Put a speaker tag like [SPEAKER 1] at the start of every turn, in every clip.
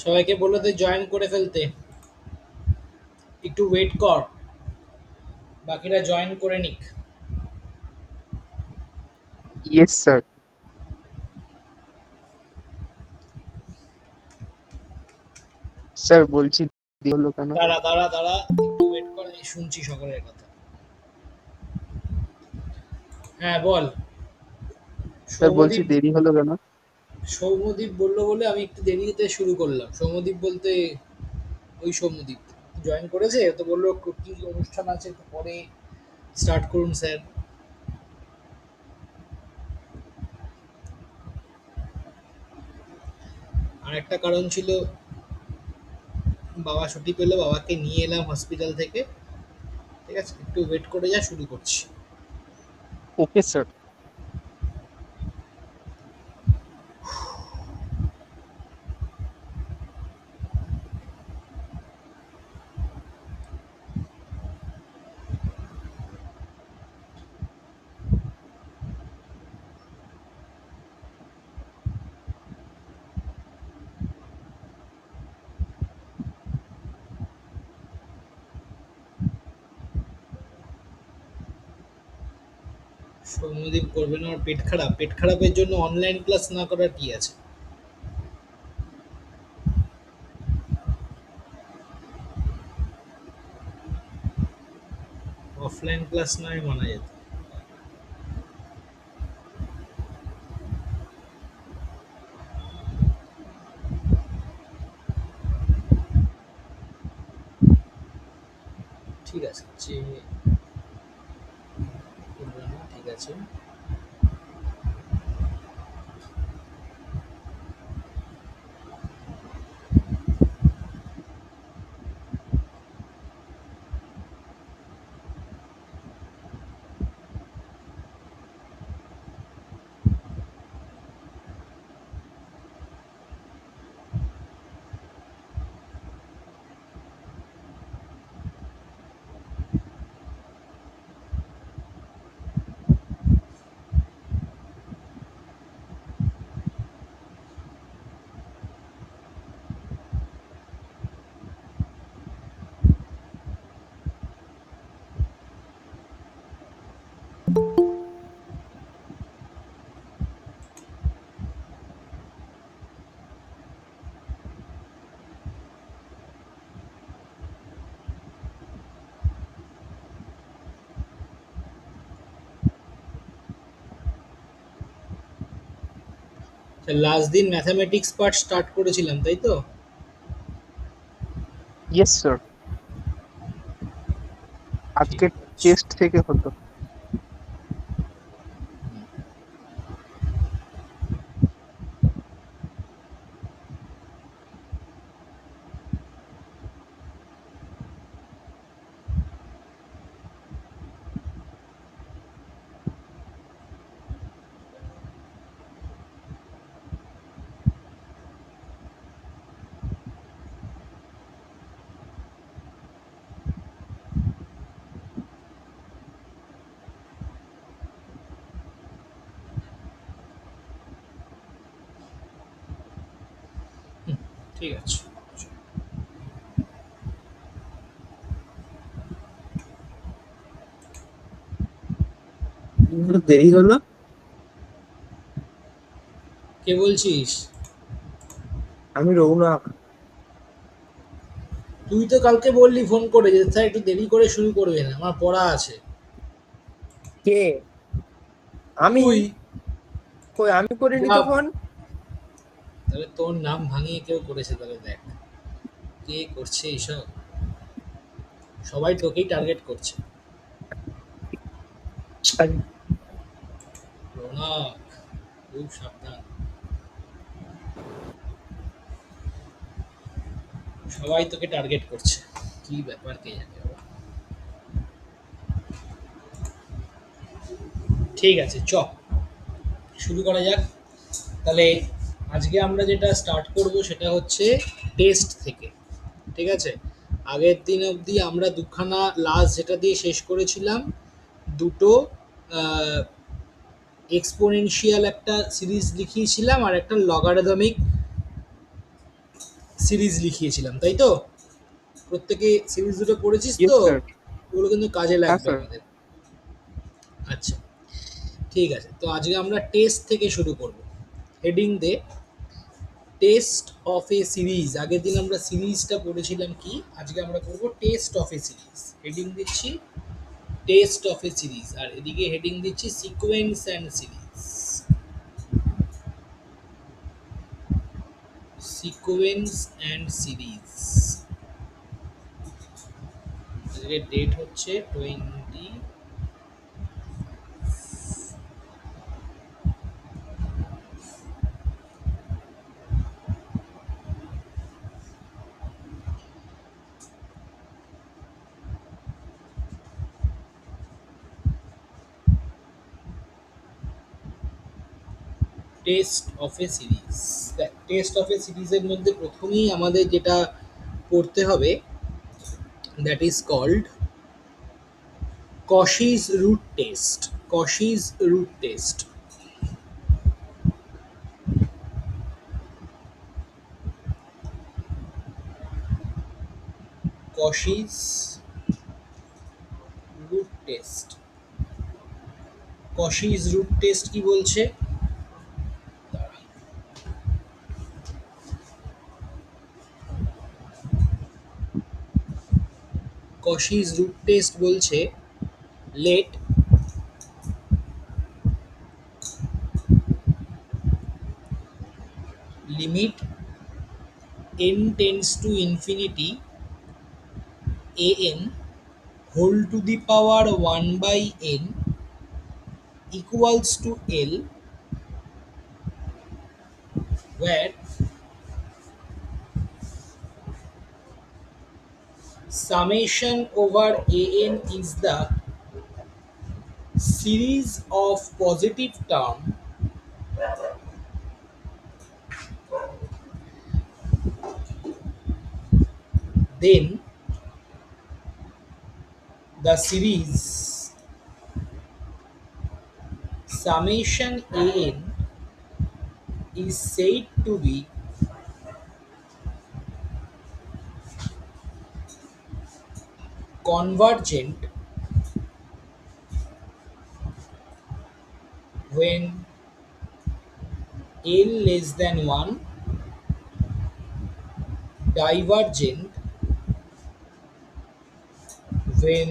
[SPEAKER 1] সবাইকে বলে দে জয়েন করে ফেলতে, একটু ওয়েট কর, বাকিরা জয়েন করে নিক।
[SPEAKER 2] Yes sir. স্যার বলছি দেরি হলো কেন?
[SPEAKER 1] দাঁড়া দাঁড়া দাঁড়া, একটু ওয়েট কর, আমি শুনছি সকলের কথা। হ্যাঁ বল।
[SPEAKER 2] স্যার বলছি
[SPEAKER 1] সৌমদীপ
[SPEAKER 2] দেরি হলো কেন?
[SPEAKER 1] সৌমদীপ বললো বলে আমি একটু দেরিতে শুরু করলাম। সৌমদীপ বলতে ওই সৌমদীপ জয়েন করেছে তো, বললো কি অনুষ্ঠান আছে একটু পরে স্টার্ট করুন স্যার। আর একটা কারণ ছিল, বাবা ছুটি পেলো, বাবাকে নিয়ে এলাম হসপিটাল থেকে। ঠিক আছে, একটু ওয়েট করে যা, শুরু করছি।
[SPEAKER 2] Okay sir.
[SPEAKER 1] সৌম্যদীপ করবে না, ওর পেট খারাপ, পেট খারাপের জন্য অনলাইন ক্লাস না করার কি আছে? অফলাইন ক্লাস নয় মানা যেত। ঠিক আছে, যে করবে না, ঠিক আছে। লাস্ট দিন ম্যাথামেটিক্স পার্ট স্টার্ট করেছিলাম, তাই তো?
[SPEAKER 2] Yes sir.
[SPEAKER 1] ঠিক
[SPEAKER 2] আজকে
[SPEAKER 1] আছে।
[SPEAKER 2] টেস্ট থেকে হতো।
[SPEAKER 1] ঠিক আছে।
[SPEAKER 2] দেরি হলো।
[SPEAKER 1] কে বলছিস?
[SPEAKER 2] আমি রৌনক।
[SPEAKER 1] তুই তো কালকে বললি ফোন করে যে স্যার একটু দেরি করে শুরু করবেন, আমার পড়া আছে।
[SPEAKER 2] কে? আমি?
[SPEAKER 1] তুই।
[SPEAKER 2] কই আমি করিনি
[SPEAKER 1] যা,
[SPEAKER 2] তো ফোন।
[SPEAKER 1] তাহলে তোর নাম ভাঙিয়ে কেউ করেছে, তাহলে দেখ কে করছে এইসব। সবাই তোকেই টার্গেট করছে। রৌনক, খুব সাবধান। সবাই তোকে টার্গেট করছে, কি ব্যাপার কে জানে বাবা। ঠিক আছে, চ শুরু করা যাক তাহলে। আজকে আমরা যেটা স্টার্ট করব সেটা হচ্ছে টেস্ট থেকে। ঠিক আছে? আগের দিন অবধি আমরা দুখানা লাস্ট যেটা দিয়ে শেষ করেছিলাম, দুটো এক্সপোনেনশিয়াল একটা সিরিজ লিখিয়েছিলাম আর একটা লগারিদমিক সিরিজ লিখিয়েছিলাম, তাই তো? প্রত্যেকে সিরিজ দুটো পড়েছিস
[SPEAKER 2] ইয়েস
[SPEAKER 1] তো?
[SPEAKER 2] স্যার।
[SPEAKER 1] ওগুলো কিন্তু কাজে
[SPEAKER 2] হ্যাঁ
[SPEAKER 1] লাগবে
[SPEAKER 2] স্যার।
[SPEAKER 1] আমাদের। আচ্ছা, ঠিক আছে। তো আজকে আমরা টেস্ট থেকে শুরু করব। হেডিং দে, টেস্ট অফ এ সিরিজ। আগের দিন আমরা সিরিজটা পড়েছিলাম কি, আজকে আমরা করব test of a series. Heading দিচ্ছি টেস্ট অফ এ সিরিজ, আর এদিকে হেডিং দিচ্ছি sequence and series. Sequence and series. আজকে ডেট হচ্ছে 20। Test of a series. Test of a সিরিজের মধ্যে প্রথমেই আমাদের যেটা পড়তে হবে, that is called Cauchy's root test. Cauchy's root test. Cauchy's root test. Cauchy's root test কি বলছে? Cauchy's root test বলছে let limit n tends to infinity an whole to the power 1 by n equals to L, where summation over an is the series of positive term then the series summation an is said to be convergent when L less than 1, divergent when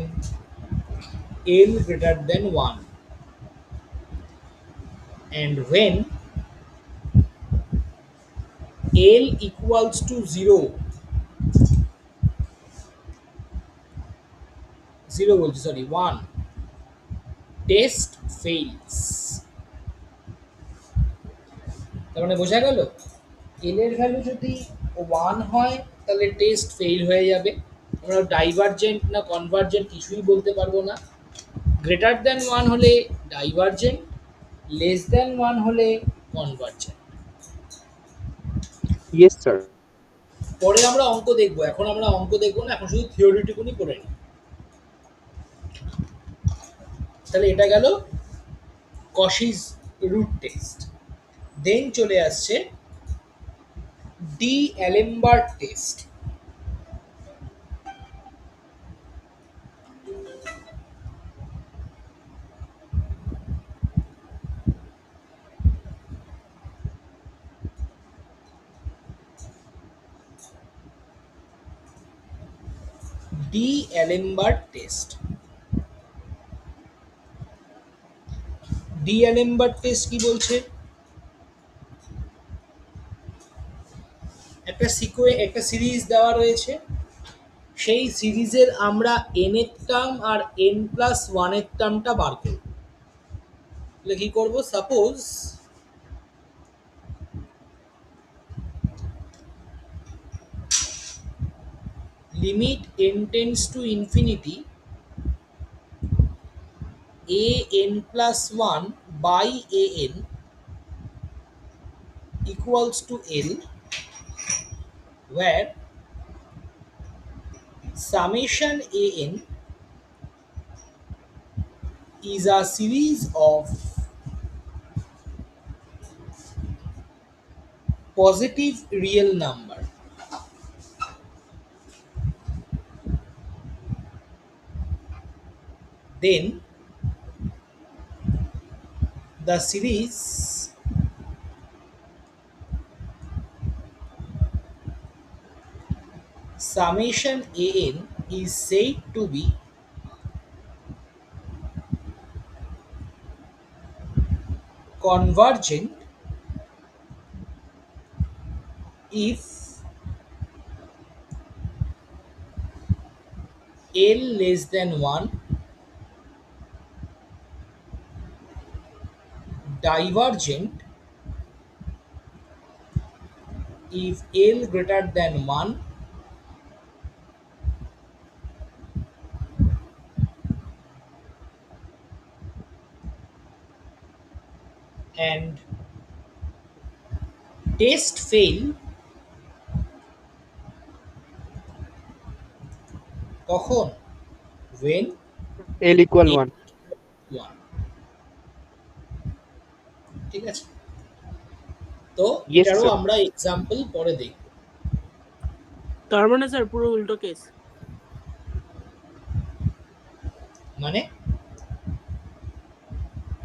[SPEAKER 1] L greater than 1, and when L equals to 0, 1, test fails. তার মানে বোঝা গেল, এল এর value যদি 1 হয় তাহলে test fail হয়ে যাবে, আমরা ডাইভারজেন্ট না কনভার্জেন্ট কিছুই বলতে পারবো না। গ্রেটার দ্যান 1 হলে ডাইভারজেন্ট, লেস দ্যান 1 হলে কনভার্জেন্ট।
[SPEAKER 2] Yes sir.
[SPEAKER 1] পরে আমরা অঙ্ক দেখবো, এখন আমরা অঙ্ক দেখবো না, এখন শুধু থিওরিটিকুনি করে নিই। তাহলে এটা গেল কশিস রুট টেস্ট। দেন চলে আসছে d'Alembert test. D'Alembert test. D'Alembert test কি বলছে? একটা সিরিজ দেওয়া রয়েছে, সেই সিরিজের আমরা n এর টার্ম আর n+1 এর টার্মটা বার করব। তাহলে কি করব? Suppose limit n tends to infinity an+1 by an equals to L, where summation an is a series of positive real number. Then the series summation an is said to be convergent if L less than 1, divergent if L greater than 1, and test fail কখন? When
[SPEAKER 3] L equal
[SPEAKER 1] L
[SPEAKER 3] 1.
[SPEAKER 1] 1. ঠিক আছে, তো
[SPEAKER 3] Yes,
[SPEAKER 1] এটারও
[SPEAKER 3] sir.
[SPEAKER 1] আমরা example পরে দেখব।
[SPEAKER 4] তার মানে স্যার পুরো উল্টো কেস।
[SPEAKER 1] মানে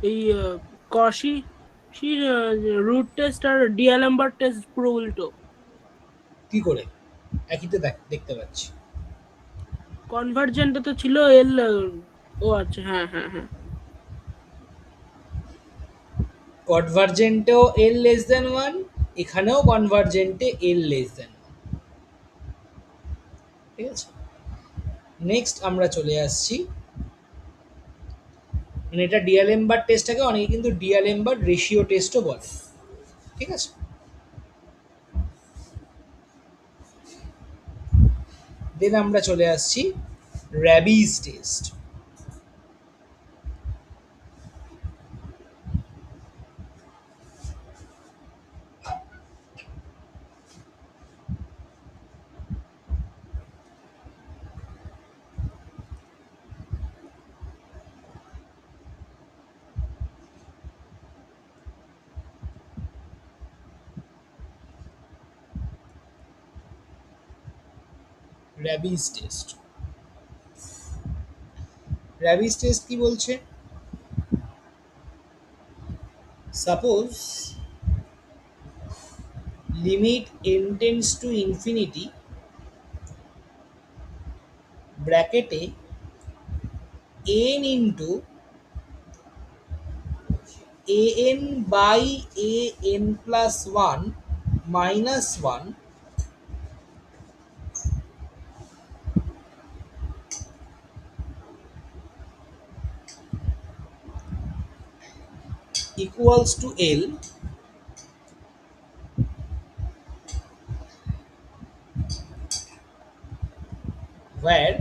[SPEAKER 4] এই কশি রুট টেস্ট আর ডিএলএমবার টেস্ট পুরো উল্টো।
[SPEAKER 1] কি করে? একই তো দেখতে পাচ্ছি।
[SPEAKER 4] কনভার্জেন্টে তো ছিল এল, ও আচ্ছা, হ্যাঁ হ্যাঁ হ্যাঁ।
[SPEAKER 1] কনভার্জেন্টেও এল লেস দেন 1, এখানেও কনভার্জেন্টে এল লেস দেন 1। ঠিক আছে, নেক্সট আমরা চলে আসছি, মানে এটা ডিএলএমবার টেস্টটাকে অনেকে কিন্তু ডিএলএমবার রেশিও টেস্টও বলে। ঠিক আছে, দেন আমরা চলে আসছি Raabe's test. Raabe's test, Raabe's test কি বলছে? Suppose limit n tends to infinity ব্র্যাকেটে n into an by an plus 1 minus 1 equals to L, where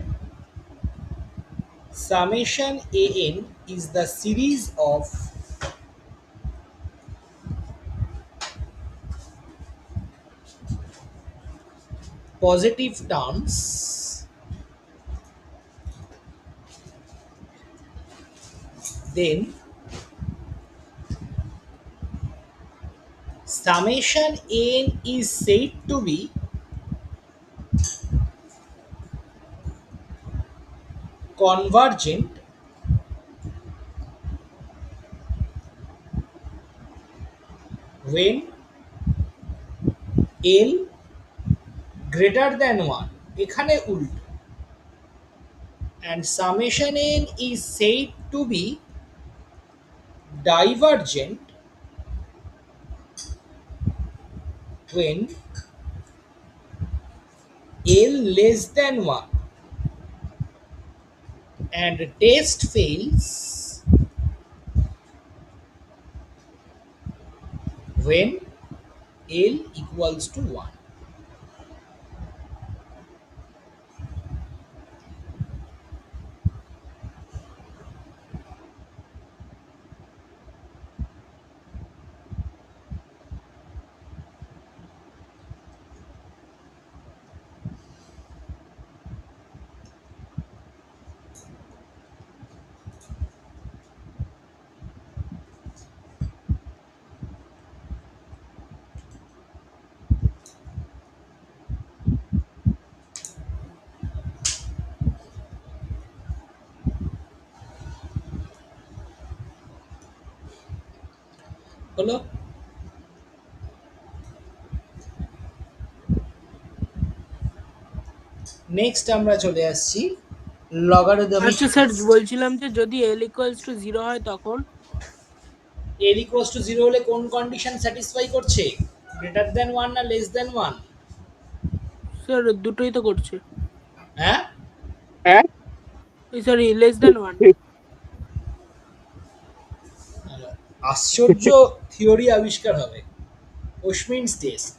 [SPEAKER 1] summation an is the series of positive terms then summation n is said to be convergent when L greater than 1, এখানে উল্টো, and summation n is said to be divergent when L less than 1, and test fails when L equals to 1. Next আমরা চলে আসছি logarithmic.
[SPEAKER 4] আচ্ছা sir, বলছিলাম যে যদি l equals to 0 হয় তখন?
[SPEAKER 1] এল ইকুয়ালস টু 0 হলে কোন কন্ডিশন স্যাটিসফাই করছে? গ্রেটার দ্যান 1 না লেস দ্যান 1?
[SPEAKER 4] স্যার দুটোই তো করছে।
[SPEAKER 1] হ্যাঁ,
[SPEAKER 2] হ্যাঁ,
[SPEAKER 4] সরি, লেস দ্যান 1।
[SPEAKER 1] আশ্চর্য থিওরি আবিষ্কার হবে, অশ্মিনস টেস্ট।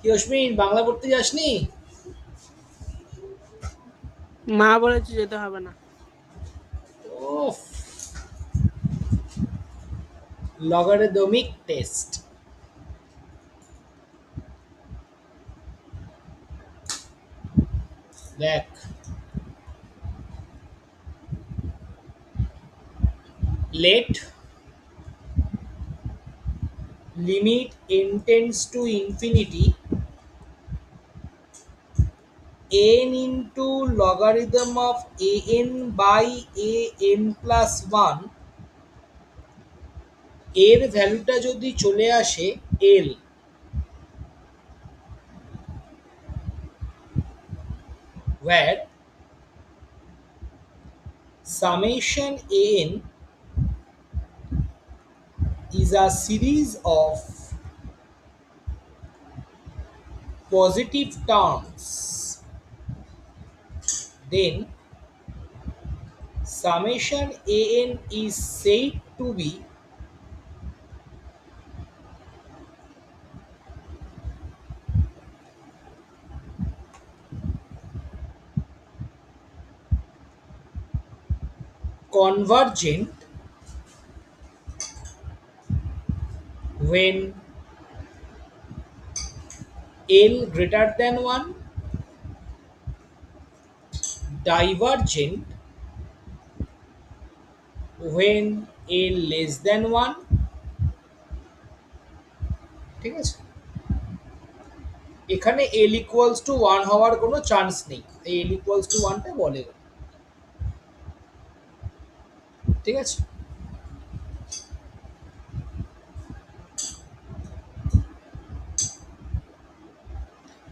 [SPEAKER 1] কি অশ্মিন, বাংলা পড়তে যাসনি?
[SPEAKER 4] মা বলেছে যেতে হবে না।
[SPEAKER 1] ওফ, লগারিদমিক টেস্ট। দেখ, let limit n tends to infinity n into logarithm of an by an plus 1 এর ভ্যালুটা যদি চলে আসে l, where summation an is a series of positive terms, then summation an is said to be convergent when l greater than 1, divergent when l less than 1। ঠিক আছে, এখানে l equals to 1 হওয়ার কোনো চান্স নেই, এই l equals to 1টা বলে। ঠিক আছে,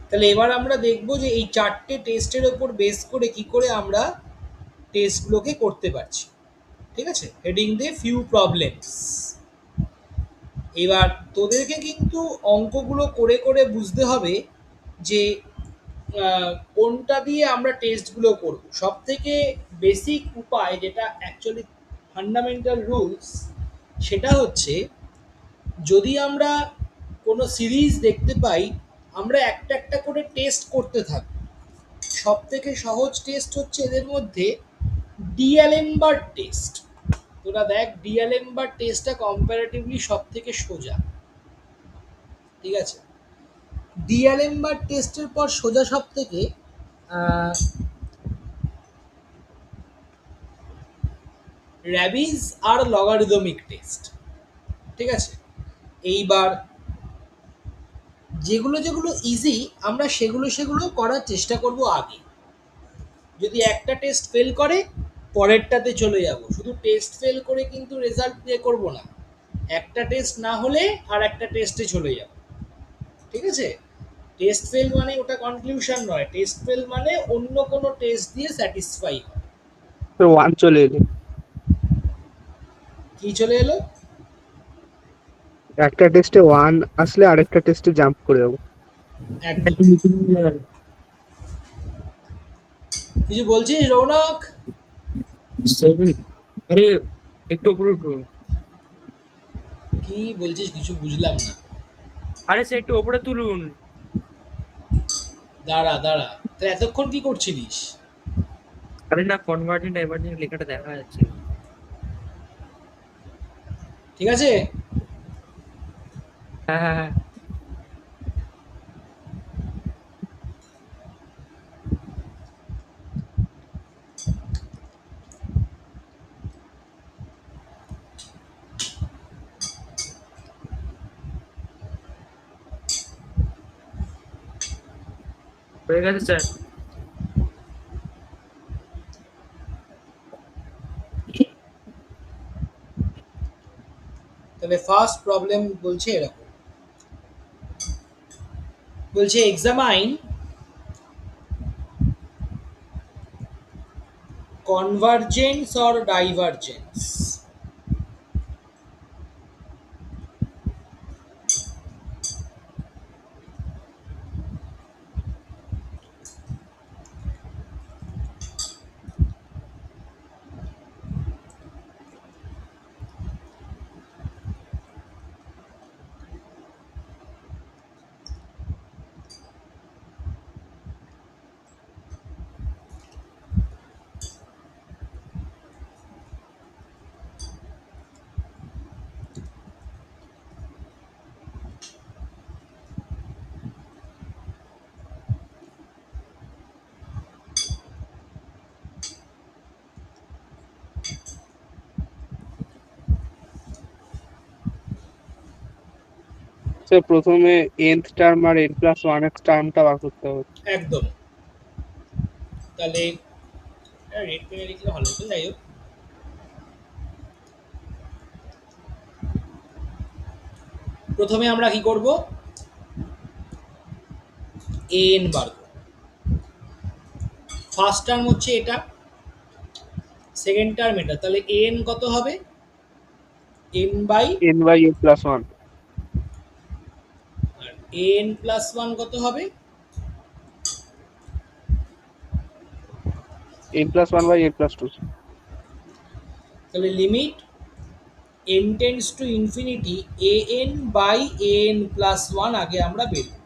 [SPEAKER 1] তাহলে এবার আমরা দেখব যে এই চারটে টেস্টের ওপর বেস করে কি করে আমরা টেস্টগুলোকে করতে পারছি। ঠিক আছে, হেডিং দিয়ে ফিউ প্রবলেমস। এবার তোদেরকে কিন্তু অঙ্কগুলো করে করে বুঝতে হবে যে কোনটা দিয়ে আমরা টেস্টগুলো করব। সব থেকে বেসিক উপায়, যেটা অ্যাকচুয়ালি ফান্ডামেন্টাল রুলস, সেটা হচ্ছে যদি আমরা কোনো সিরিজ দেখতে পাই, আমরা একটা একটা করে টেস্ট করতে থাকব। সব থেকে সহজ টেস্ট হচ্ছে এদের মধ্যে ডিএলএমবার টেস্ট। তোরা দেখ, ডিএলএমবার টেস্টটা কম্পারেটিভলি সব থেকে সোজা। ঠিক আছে, ডিএলএমবার টেস্টের পর সোজা সব থেকে র্যাবিজ আর লগারিদমিক টেস্ট। ঠিক আছে, এইবার যেগুলো যেগুলো ইজি আমরা সেগুলো সেগুলো করার চেষ্টা করব আগে। যদি একটা টেস্ট ফেল করে পরেরটাতে চলে যাব, শুধু টেস্ট ফেল করে কিন্তু রেজাল্ট প্লে করব না, একটা টেস্ট না হলে আর একটা টেস্টে চলে যাব। ঠিক আছে, টেস্ট ফেল মানে ওটা কনক্লুশন নয়, টেস্ট ফেল মানে অন্য কোনো টেস্ট দিয়ে স্যাটিসফাই হয়।
[SPEAKER 2] তো 1 চলে এলো।
[SPEAKER 1] কি চলে এলো?
[SPEAKER 2] একটা টেস্টে 1 আসলে আরেকটা টেস্টে জাম্প করে যাবো।
[SPEAKER 1] একদম। কিছু বলছিস রৌনক?
[SPEAKER 2] আরে একটু উপরে উঠুন।
[SPEAKER 1] কি বলছিস কিছু বুঝলাম না।
[SPEAKER 2] আরে সে একটু উপরে তুলুন।
[SPEAKER 1] দাঁড়া দাঁড়া, তো এতক্ষণ কি করছিলিস?
[SPEAKER 2] আরে না, কনভার্জেন্ট ডাইভার্জেন্ট লেখাটা দেখা যাচ্ছে।
[SPEAKER 1] ঠিক আছে,
[SPEAKER 2] হ্যাঁ হ্যাঁ হ্যাঁ। হয়ে গেছে স্যার।
[SPEAKER 1] তাহলে ফার্স্ট প্রবলেম বলছে এরকম: বলছে examine convergence or divergence.
[SPEAKER 3] Sir প্রথমে nth টার্ম আর n+1 এর টার্মটা বার করতে হবে।
[SPEAKER 1] একদম। তাহলে রেড পেনে লিখলে ভালো হতো, যাই হোক। প্রথমে আমরা কি করব, এন বার করব। ফার্স্ট টার্ম হচ্ছে এটা, সেকেন্ড টার্ম এটা, তাহলে এন কত হবে, এন বাই
[SPEAKER 3] n/n+1
[SPEAKER 1] আর এন প্লাস ওয়ান কত হবে,
[SPEAKER 3] n+1/n+2।
[SPEAKER 1] তাহলে limit n tends to infinity a n by n plus one আগে আমরা বের করব।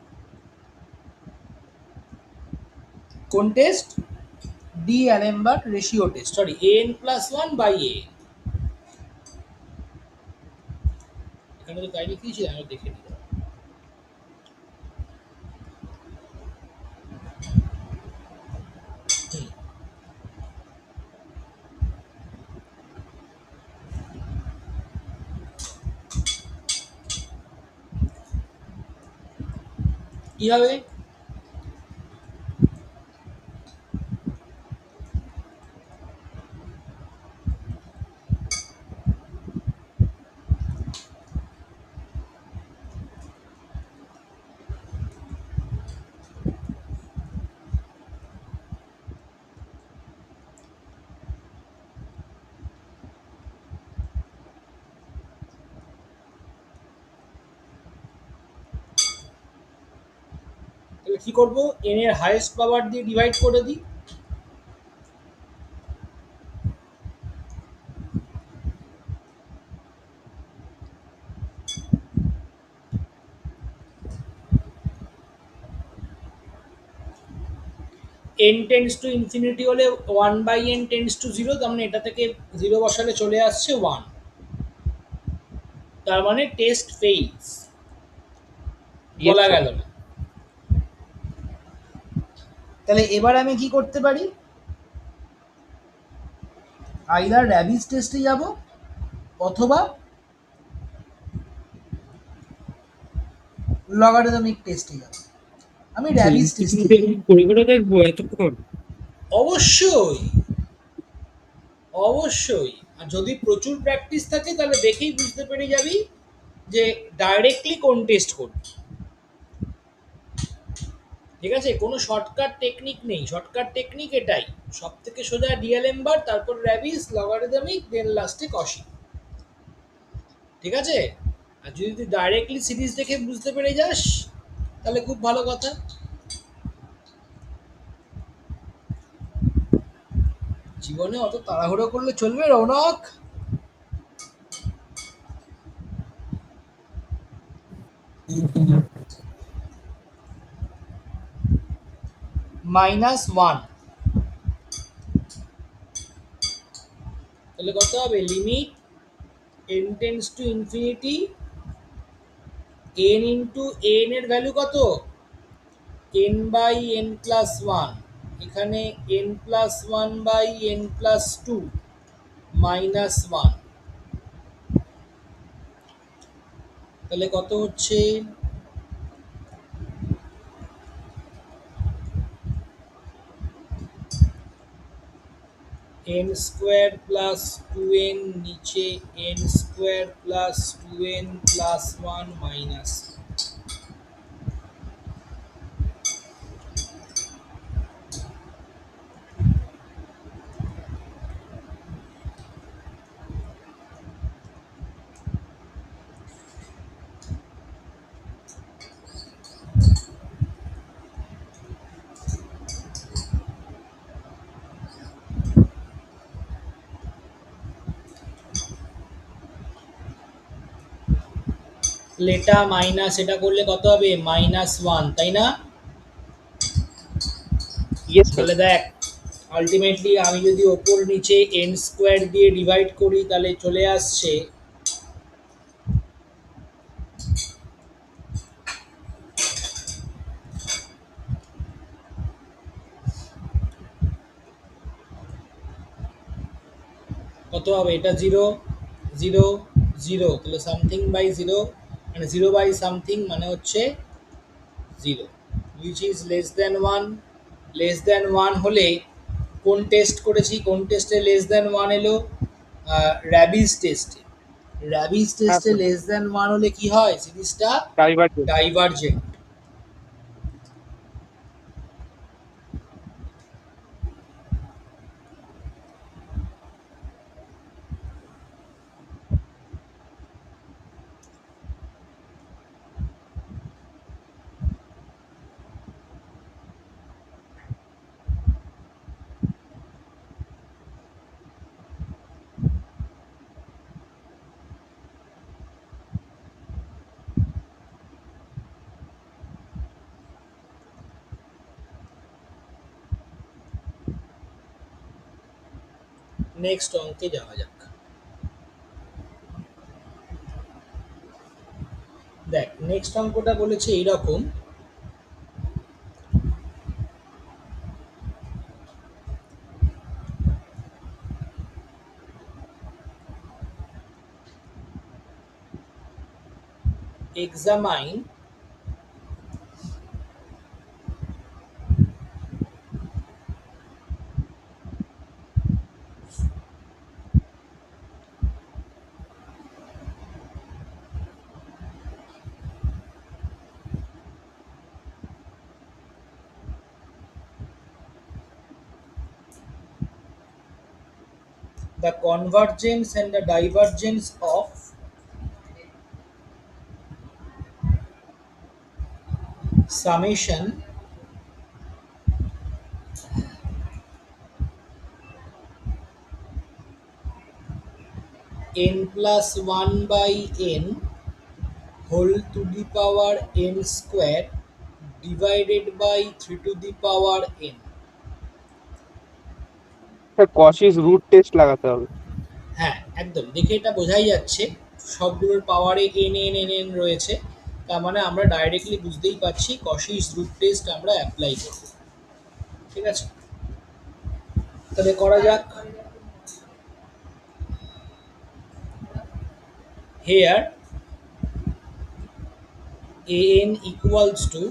[SPEAKER 1] কোন test, d'Alembert ratio test, sorry n plus one by a. এখানে তো তাই লিখেছি, আমি দেখে নিই। কি হবে, তাহলে কি করব, এন এর হাইয়েস্ট পাওয়ার দিয়ে ডিভাইড করে দিই। n টেন্ডস টু ইনফিনিটি হলে 1/n টেন্ডস টু 0, তার মানে এটা থেকে 0 বসালে চলে আসছে 1, তার মানে টেস্ট ফেইলস, বলা গেল না। তাহলে এবার আমি কি করতে পারি, আইদার র্যাবিস টেস্টে যাব অথবা লগারিদমিক টেস্টে যাব। আমি র্যাবিস টেস্টে,
[SPEAKER 2] পরীক্ষাটা দেখবো এতক্ষণ?
[SPEAKER 1] অবশ্যই অবশ্যই, আর যদি প্রচুর প্র্যাকটিস থাকে তাহলে দেখেই বুঝতে পেরে যাবি যে ডাইরেক্টলি কোন টেস্ট করবি। ঠিক আছে, কোনো শর্টকাট টেকনিক নেই, শর্টকাট টেকনিক এটাই, সব থেকে সোজা ডিএলএমবার, তারপর র্যাবিস, লগারিদমিক, দেন লাস্টে কশি। ঠিক আছে, আর যদি তুই ডাইরেক্টলি সিরিজ দেখে বুঝতে পেরে যাস তাহলে খুব ভালো কথা। জীবনে অত তাড়াহুড়ো করলে চলবে রৌনক? -1, তাহলে কত হবে, limit n tends to infinity n into n এর ভ্যালু কত, n by n plus one, এখানে n plus one by n plus two -1, তাহলে কত হচ্ছে, n square plus two N, নিচে n square plus two N plus one minus. লেটা minus এটা করলে কত হবে -1, তাই না?
[SPEAKER 3] Yes sir.
[SPEAKER 1] তাহলে দেখ আলটিমেটলি আমি যদি ওপর নিচে n স্কোয়ার দিয়ে ডিভাইড করি তাহলে চলে আসছে কত হবে, এটা 0 0 0, তাহলে সামথিং বাই 0 মানে 0 বাই সামথিং মানে হচ্ছে 0 which is less than 1। Less than 1 হলে কোন টেস্ট করেছি, কোন টেস্টে লেস দ্যান 1 এলো, র্যাবিস টেস্টে। র্যাবিস
[SPEAKER 3] হ্যাঁ
[SPEAKER 1] টেস্টে
[SPEAKER 3] স্যার,
[SPEAKER 1] লেস দ্যান 1 হলে কি হয়, সিরিজটা
[SPEAKER 3] ডাইভারজেন্ট।
[SPEAKER 1] ডাইভারজেন্ট। নেক্সট অঙ্কে যাওয়া যাক। দেখ নেক্সট অঙ্কটা বলেছে এইরকম, examine the convergence and the divergence of summation n plus 1 by n whole to the power n square divided by 3 to the power n।
[SPEAKER 3] Sir Cauchy's root test লাগাতে হবে।
[SPEAKER 1] হ্যাঁ একদম, দেখে এটা বোঝাই যাচ্ছে সবগুলোর পাওয়ারে n n n n রয়েছে, তার মানে আমরা ডাইরেক্টলি বুঝতেই পারছি কশিস রুট টেস্ট আমরা অ্যাপ্লাই করব। ঠিক আছে, তাহলে করা যাক। Here an equals to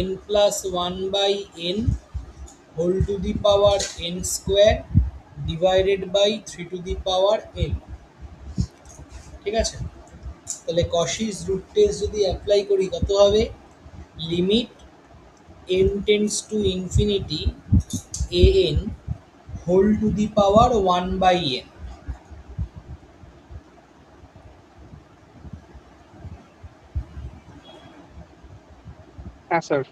[SPEAKER 1] n plus 1 by n whole to the power n square divided by 3 to the power n। ঠিক আছে, তাহলে কশিস রুট টেস্ট যদি অ্যাপ্লাই করি কত হবে, limit n tends to infinity an whole to the power 1 by n।
[SPEAKER 3] হ্যাঁ sir.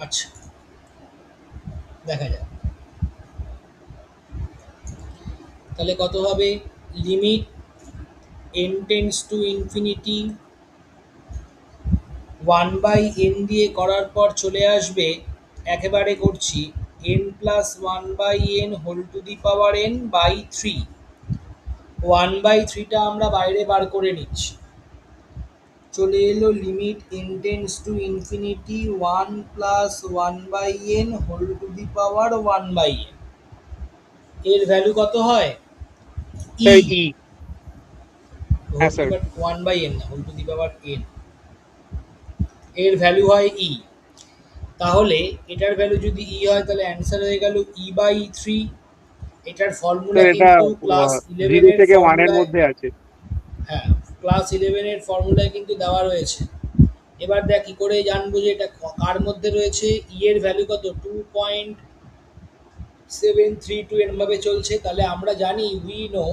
[SPEAKER 1] আচ্ছা দেখা যাক তাহলে কত হবে, limit n tends to infinity 1 by n দিয়ে করার পর চলে আসবে, একেবারে করছি n plus 1 by n whole to the power n by 3। 1 by 3টা আমরা বাইরে বার করে নিচ্ছি, চলে এলো limit n tends to infinity 1 plus 1 by n whole to the power 1 by n। এর ভ্যালু কত হয়,
[SPEAKER 3] স্যার
[SPEAKER 1] e,
[SPEAKER 3] ই।
[SPEAKER 1] হোল
[SPEAKER 3] হ্যাঁ
[SPEAKER 1] to
[SPEAKER 3] sir.
[SPEAKER 1] The 1 by n না, whole to the power n, এর ভ্যালু হয় e। তাহলে এটার value যদি ই হয় তাহলে অ্যান্সার হয়ে গেল ই বাই 3। এটার ফর্মুলা
[SPEAKER 3] স্যার এটা
[SPEAKER 1] কিন্তু ক্লাস 11
[SPEAKER 3] জিরো
[SPEAKER 1] এর
[SPEAKER 3] থেকে ওয়ানের
[SPEAKER 1] ফর্মুলায়,
[SPEAKER 3] মধ্যে আছে।
[SPEAKER 1] হ্যাঁ ক্লাস 11 এর ফর্মুলায় কিন্তু দেওয়া রয়েছে। এবার দেখ কি করে জানবো যে এটা কার মধ্যে রয়েছে, ই এর ভ্যালু কত 2.732 এর ভাবে চলছে, তাহলে আমরা জানি we know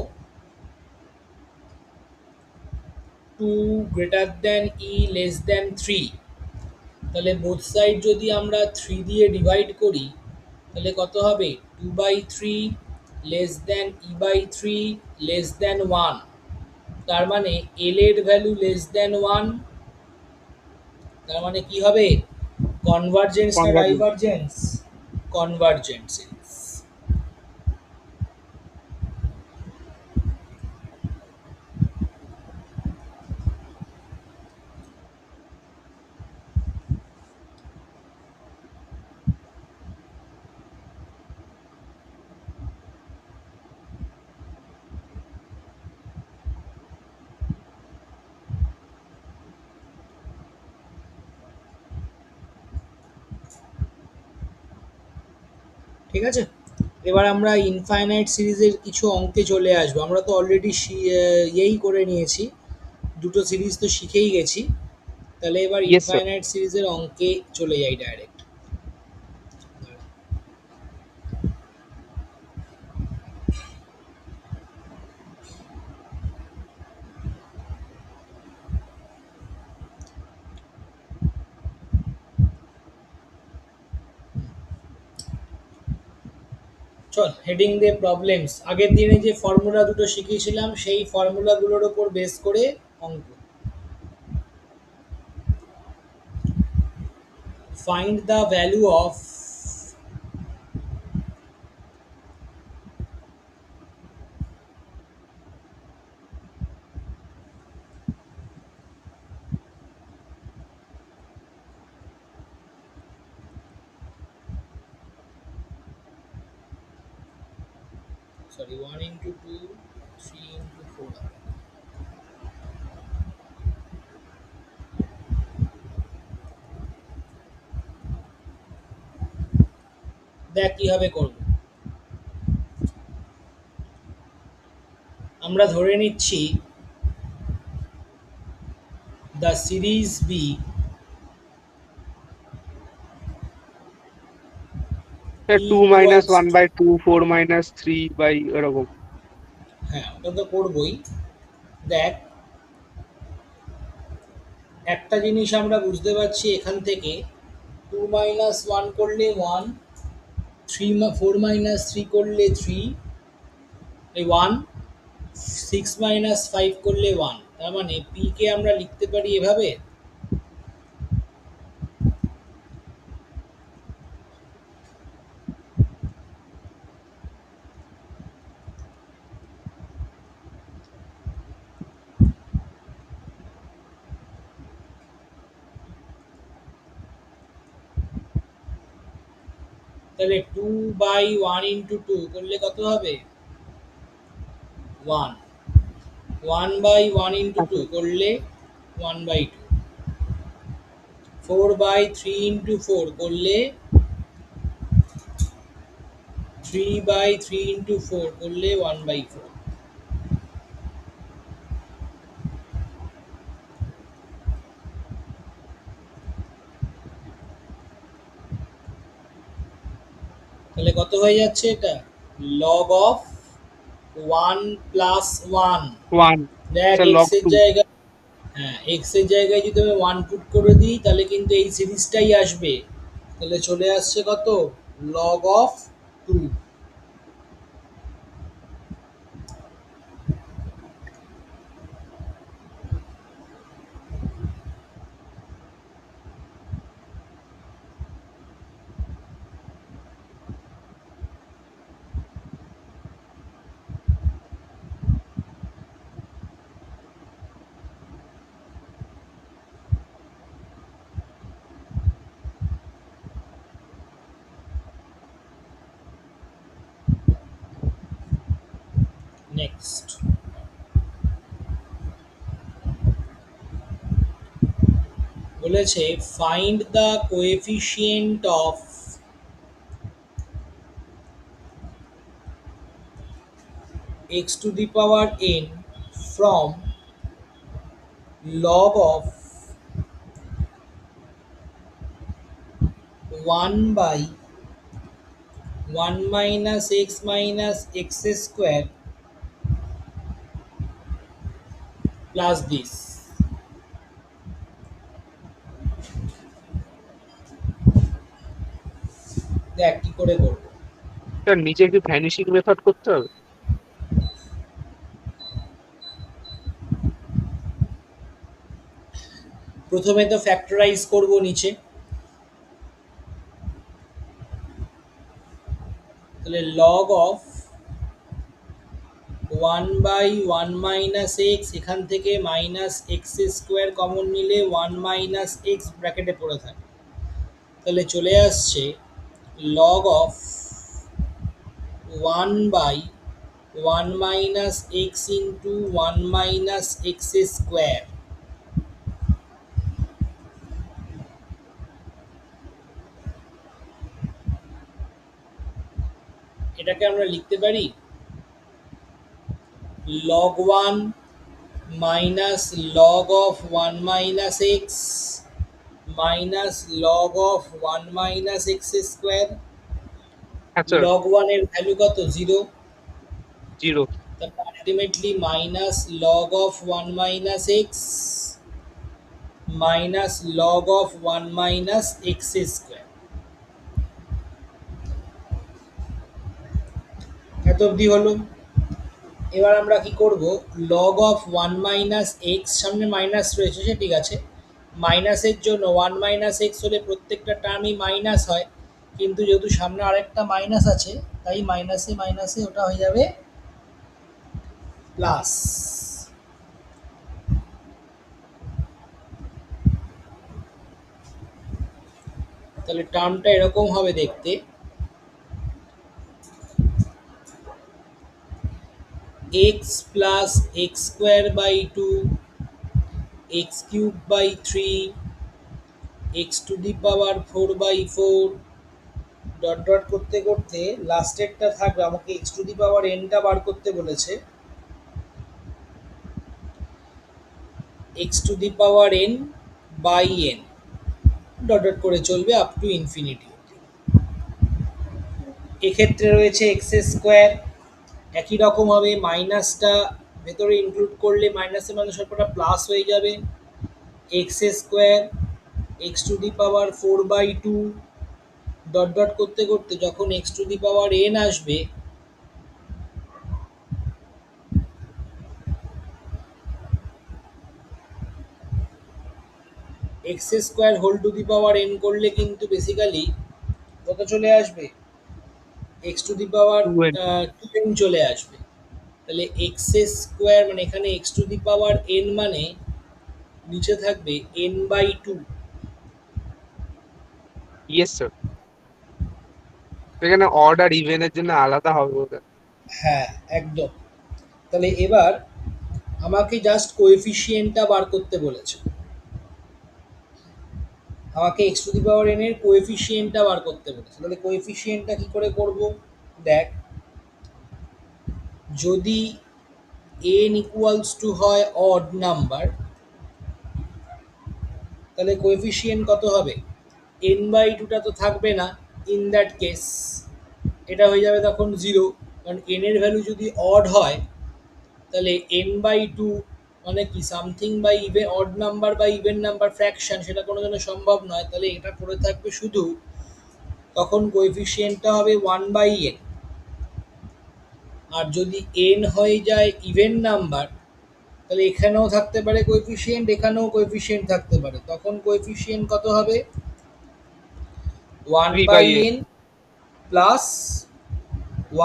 [SPEAKER 1] 2 greater than E less than 3। তাহলে বোথ সাইড যদি আমরা 3 দিয়ে ডিভাইড করি তাহলে কত হবে? 2/3 less than e/3 less than 1। তার মানে এল এর ভ্যালু লেস দ্যান 1। তার মানে কি হবে? কনভারজেন্স না
[SPEAKER 3] কনভার্জেন্স।
[SPEAKER 1] ডাইভারজেন্স? কনভারজেন্স। ঠিক আছে, এবার আমরা ইনফাইনাইট সিরিজের কিছু অঙ্কে চলে আসবো। আমরা তো অলরেডি ইয়েই করে নিয়েছি, দুটো সিরিজ তো শিখেই গেছি। তাহলে এবার
[SPEAKER 3] ইয়েস স্যার।
[SPEAKER 1] ইনফাইনাইট সিরিজের অঙ্কে চলে যাই ডাইরেক্ট। চল হেডিং দে প্রবলেমস। আগের দিনে যে ফর্মুলা দুটো শিখিয়েছিলাম সেই ফর্মুলাগুলোর ওপর বেস করে অঙ্ক। Find the value of sorry 1 into 2 3 into 4। দেখ কিভাবে করব। আমরা ধরে নিচ্ছি the series be
[SPEAKER 3] sir 2 minus
[SPEAKER 1] equals
[SPEAKER 3] 1/2 4 minus 3 by এরকম।
[SPEAKER 1] হ্যাঁ ওটা তো করবই। দেখ একটা জিনিস আমরা বুঝতে পারছি এখান থেকে, 2 মাইনাস 1 করলে 1, 4 মাইনাস 3 করলে 3, এই 1, 6 মাইনাস 5 করলে 1। তার মানে পি কে আমরা লিখতে পারি এভাবে। তাহলে 2/1 into 2 করলে কত হবে? 1। 1/1 into 2 করলে 1/2। 4/3 into 4 করলে 3/3 into 4 করলে 1/4। তাহলে কত হয়ে যাচ্ছে এটা? Log of 1 plus 1।
[SPEAKER 3] 1
[SPEAKER 1] দেখ
[SPEAKER 3] স্যার লগ
[SPEAKER 1] এক্স এর
[SPEAKER 3] 2।
[SPEAKER 1] জায়গায়, হ্যাঁ এক্স এর জায়গায় যদি আমি 1 পুট করে দিই তাহলে কিন্তু এই সিরিজটাই আসবে। তাহলে চলে আসছে কত? Log of 2। নেক্সট বলেছে find the coefficient of x to the power n from log of 1 by 1 minus x minus x square plus this। দেখ কি করে করবো।
[SPEAKER 3] স্যার নিচে কি ভ্যানিশিং মেথড করতে হবে?
[SPEAKER 1] প্রথমে তো ফ্যাক্টরাইজ করব নিচে, তাহলে লগ অফ 1/1 মাইনাস এক্স, এখান থেকে মাইনাস এক্স স্কোয়ার কমন নিলে 1 মাইনাস এক্স ব্র্যাকেটে পড়ে থাকে, তাহলে চলে আসছে log of 1/1 minus x into 1 minus x square. এটাকে আমরা লিখতে পারি log 1 minus log of 1 minus x minus log of 1 minus x square।
[SPEAKER 3] হ্যাঁ স্যার,
[SPEAKER 1] log 1 এর ভ্যালু কত? 0।
[SPEAKER 3] 0।
[SPEAKER 1] তারপর ultimately minus log of 1 minus x minus log of 1 minus x square। এত অবধি হলো। এবার আমরা কি করব, log of 1 মাইনাস এক্স, সামনে মাইনাস রয়েছে সে ঠিক আছে, মাইনাসের জন্য 1 মাইনাস এক্স হলে প্রত্যেকটা টার্মই মাইনাস হয়, কিন্তু যেহেতু সামনে আরেকটা মাইনাস আছে তাই মাইনাসে মাইনাসে ওটা হয়ে যাবে প্লাস। তাহলে টার্মটা এরকম হবে দেখতে, x plus x square by 2 x cube by 3 x to the power 4/4 dot dot করতে করতে লাস্টেরটা থাকবে, আমাকে এক্স টু দি পাওয়ার এনটা বার করতে বলেছে, x to the power n by n dot dot করে চলবে আপ টু ইনফিনিটি। এক্ষেত্রে রয়েছে এক্স স্কোয়ার, একই রকম হবে, মাইনাসটা ভেতরে ইনক্লুড করলে মাইনাসে মাইনাস সবকটা প্লাস হয়ে যাবে, x square x to the power 4/2 dot dot করতে করতে যখন x to the power n আসবে x square whole to the power n করলে কিন্তু বেসিক্যালি কত চলে আসবে, x to the power
[SPEAKER 3] 2n।
[SPEAKER 1] 2n চলে আসবে। তাহলে এক্স স্কোয়ার মানে এখানে x to the power N মানে নিচে থাকবে n/2।
[SPEAKER 3] Yes sir. এখানে অড আর ইভেনের জন্য আলাদা হবে ওদের।
[SPEAKER 1] হ্যাঁ একদম। তাহলে এবার আমাকে জাস্ট কোএফিসিয়েন্টটা বার করতে বলেছে, আমাকে x to the power N এর কোএফিসিয়েন্টটা বার করতে বলেছে। তাহলে কোএফিসিয়েন্টটা কি করে করব, দেখ, যদি এন ইকুয়ালস টু হয় অড নাম্বার তাহলে কোএফিসিয়েন্ট কত হবে, n/2টা তো থাকবে না, ইন দ্যাট কেস এটা হয়ে যাবে তখন 0, কারণ এন এর ভ্যালু যদি অড হয় তাহলে n/2 মানে কি something by even, odd number বা ইভেন নাম্বার ফ্র্যাকশন, সেটা কোনো জন্য সম্ভব নয়, তাহলে এটা পড়ে থাকবে শুধু, তখন কোএফিসিয়েন্টটা হবে 1/n। আর যদি n হয়ে যায় ইভেন নাম্বার তাহলে এখানেও থাকতে পারে কোএফিসিয়েন্ট, এখানেও কোএফিসিয়েন্ট থাকতে পারে, তখন কোএফিসিয়েন্ট কত হবে 1/n
[SPEAKER 3] 3/n।
[SPEAKER 1] Plus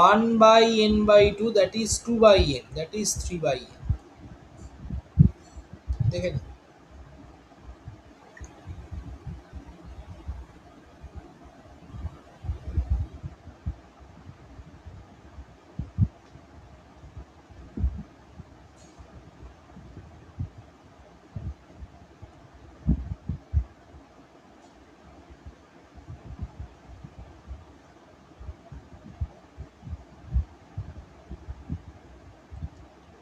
[SPEAKER 1] 1/n/2 that is 2/n that is 3/n। দেখে নিন।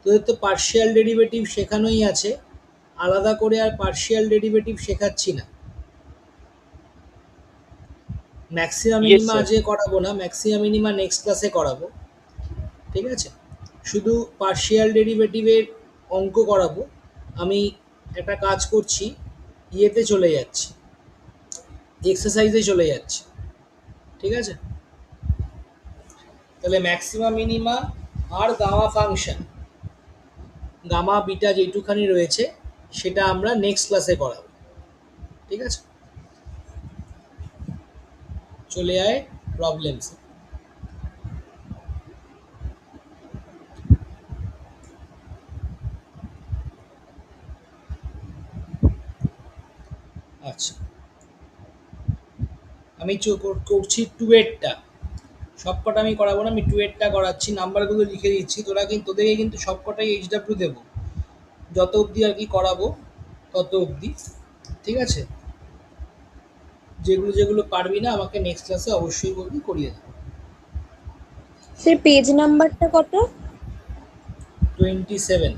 [SPEAKER 1] তোদের তো পার্শিয়াল ডেরিভেটিভ শেখানোই আছে, আলাদা করে আর পার্শিয়াল ডেরিভেটিভ শেখাচ্ছি না, ম্যাক্সিমাম
[SPEAKER 3] ইয়েস
[SPEAKER 1] মিনিমা
[SPEAKER 3] স্যার।
[SPEAKER 1] আজকে করাবো না, ম্যাক্সিমাম মিনিমা নেক্সট ক্লাসে করাবো, ঠিক আছে। শুধু পার্শিয়াল ডেরিভেটিভের অঙ্ক করাবো। আমি একটা কাজ করছি, ইয়েতে চলে যাচ্ছি, এক্সারসাইজে চলে যাচ্ছি, ঠিক ঠিক আছে? তাহলে ম্যাক্সিমা মিনিমা আর গামা ফাংশন, গামা বিটা যেটুখানি রয়েছে সেটা আমরা নেক্সট ক্লাসে করাবো। ঠিক আছে, চলে আয় প্রবলেমস। আচ্ছা, আমি করছি টুয়েটটা, সবকটা আমি করাবো না, আমি টুয়েটটা করাচ্ছি, নাম্বারগুলো লিখে দিচ্ছি। তোদেরকে কিন্তু সবকটাই এইচডাব্লিউ দেবো, যত অবধি আর কি করাবো তত অবধি। ঠিক আছে, যেগুলো যেগুলো পারবি না আমাকে নেক্সট ক্লাসে অবশ্যই বলবি, করিয়ে দেবো।
[SPEAKER 5] স্যার পেজ নাম্বারটা কত?
[SPEAKER 1] 27।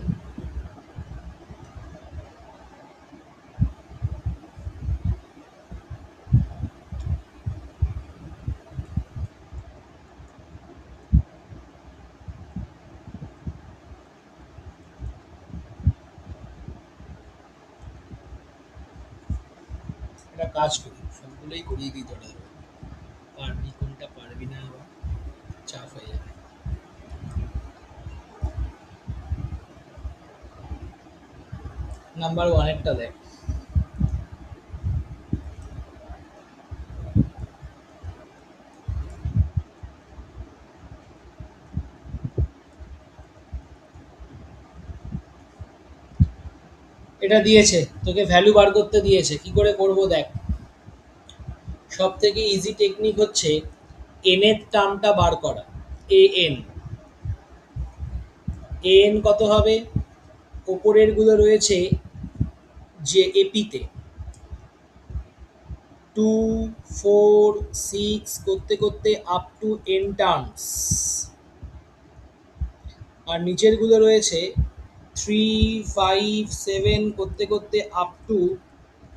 [SPEAKER 1] একটা কাজ করি, সবগুলোই করিয়ে দিই তোরা, পারবি কোনটা পারবি না আবার চাপ হয়ে যাবে। নাম্বার 1-এরটা দেখ। এটা দিয়েছে তোকে, ভ্যালু বার করতে দিয়েছে, কি করে করব দেখ। সব থেকে ইজি টেকনিক হচ্ছে এন এর টার্মটা বার করা। এন, এন কত হবে? ওপরের গুলো রয়েছে যে এপিতে 2, 4, 6 করতে করতে আপ টু এন টার্মস, আর নিচের গুলো রয়েছে 3, 5, 7 করতে করতে আপ টু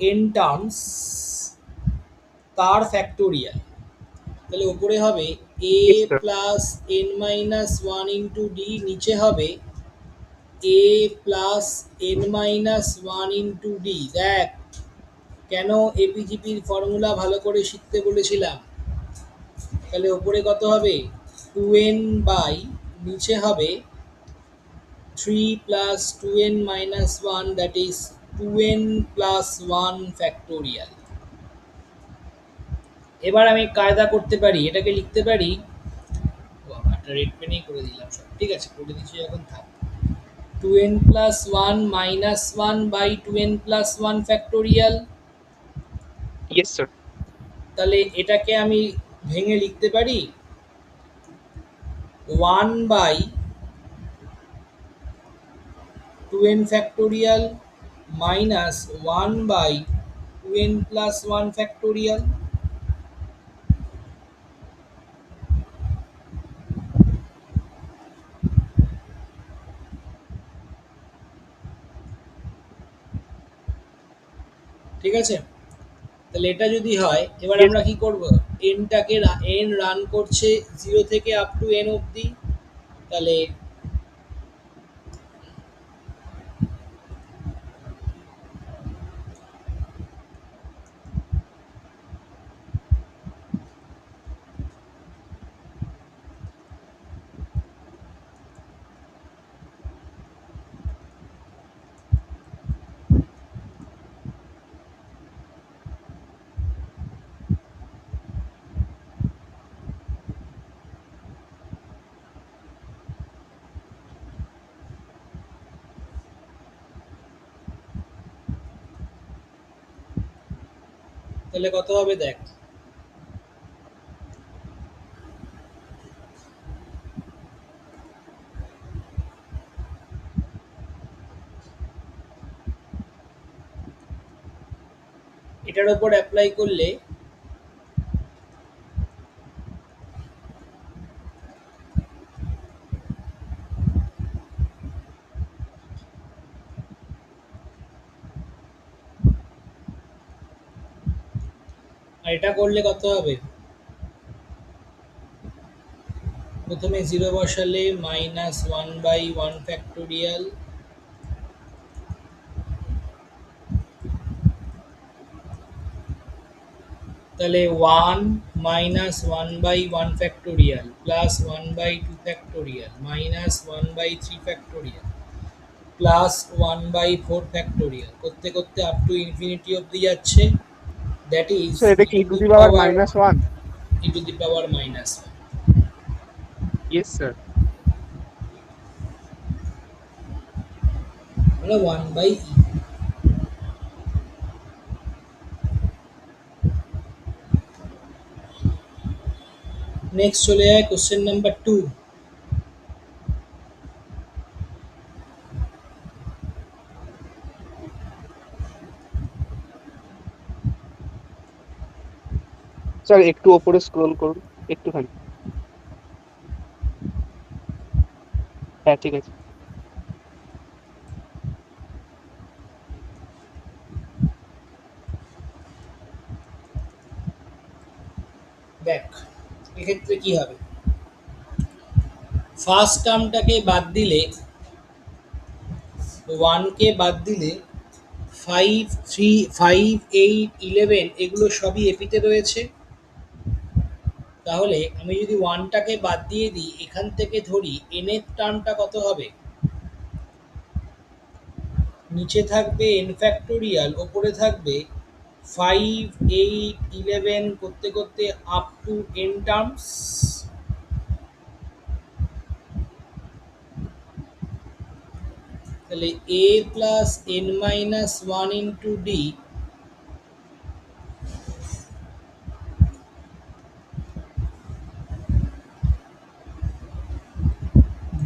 [SPEAKER 1] এন টার্মস তার ফ্যাক্টোরিয়াল। তাহলে উপরে হবে a
[SPEAKER 3] Yes, sir.
[SPEAKER 1] Plus n minus one into d, নিচে হবে a plus n minus one into d. দেখ কেন এপিজিপির ফর্মুলা ভালো করে শিখতে বলেছিলাম। তাহলে ওপরে কত হবে? 2n বাই, নিচে হবে 3 plus 2n minus 1, that is 2n plus 1 factorial. এবার আমি কায়দা করতে পারি, এটাকে লিখতে পারি, বাবা একটা রেড পেনেই করে দিলাম সব, ঠিক আছে করে দিচ্ছি এখন, থাক। 2n plus 1 minus 1 by 2n plus 1 factorial.
[SPEAKER 3] Yes, sir.
[SPEAKER 1] তাহলে এটাকে আমি ভেঙে লিখতে পারি 1 by 2n factorial minus 1 by 2n plus 1 factorial. ঠিক আছে, তাহলে এটা যদি হয়, এবার
[SPEAKER 3] Yes.
[SPEAKER 1] আমরা কি করব, এনটাকে এন রান করছে 0 থেকে আপ টু এন অবধি। তাহলে তাহলে কত হবে দেখ, এটার উপর অ্যাপ্লাই করলে আর এটা করলে কত হবে, প্রথমে 0 বসালে মাইনাস 1 বাই 1 ফ্যাক্টোরিয়াল, তাহলে 1 minus 1 by 1 factorial plus 1 by 2 factorial minus 1 by 3 factorial plus 1 by 4 factorial করতে করতে up to infinity অবধি যাচ্ছে, that is
[SPEAKER 3] স্যার এটা
[SPEAKER 1] e
[SPEAKER 3] কি
[SPEAKER 1] to
[SPEAKER 3] to
[SPEAKER 1] the
[SPEAKER 3] the power
[SPEAKER 1] power
[SPEAKER 3] -1?
[SPEAKER 1] e to the power minus 1.
[SPEAKER 3] Yes sir.
[SPEAKER 1] মানে 1 by e। Next চলে যায় question number 2।
[SPEAKER 3] Sir একটু ওপরে স্ক্রল করুন একটুখানি। হ্যাঁ ঠিক আছে।
[SPEAKER 1] দেখ এক্ষেত্রে কি হবে, ফার্স্ট টার্মটাকে বাদ দিলে 1 কে বাদ দিলে 5 3 5 8 11 এগুলো সবই এপিতে রয়েছে। তাহলে আমি যদি 1টাকে বাদ দিয়ে দিই, এখান থেকে ধরি nth টার্মটা কত হবে, নিচে থাকবে n ফ্যাক্টোরিয়াল, ওপরে থাকবে 5 8 11 করতে করতে আপ টু n টার্মস। তাহলে a plus n minus 1 into d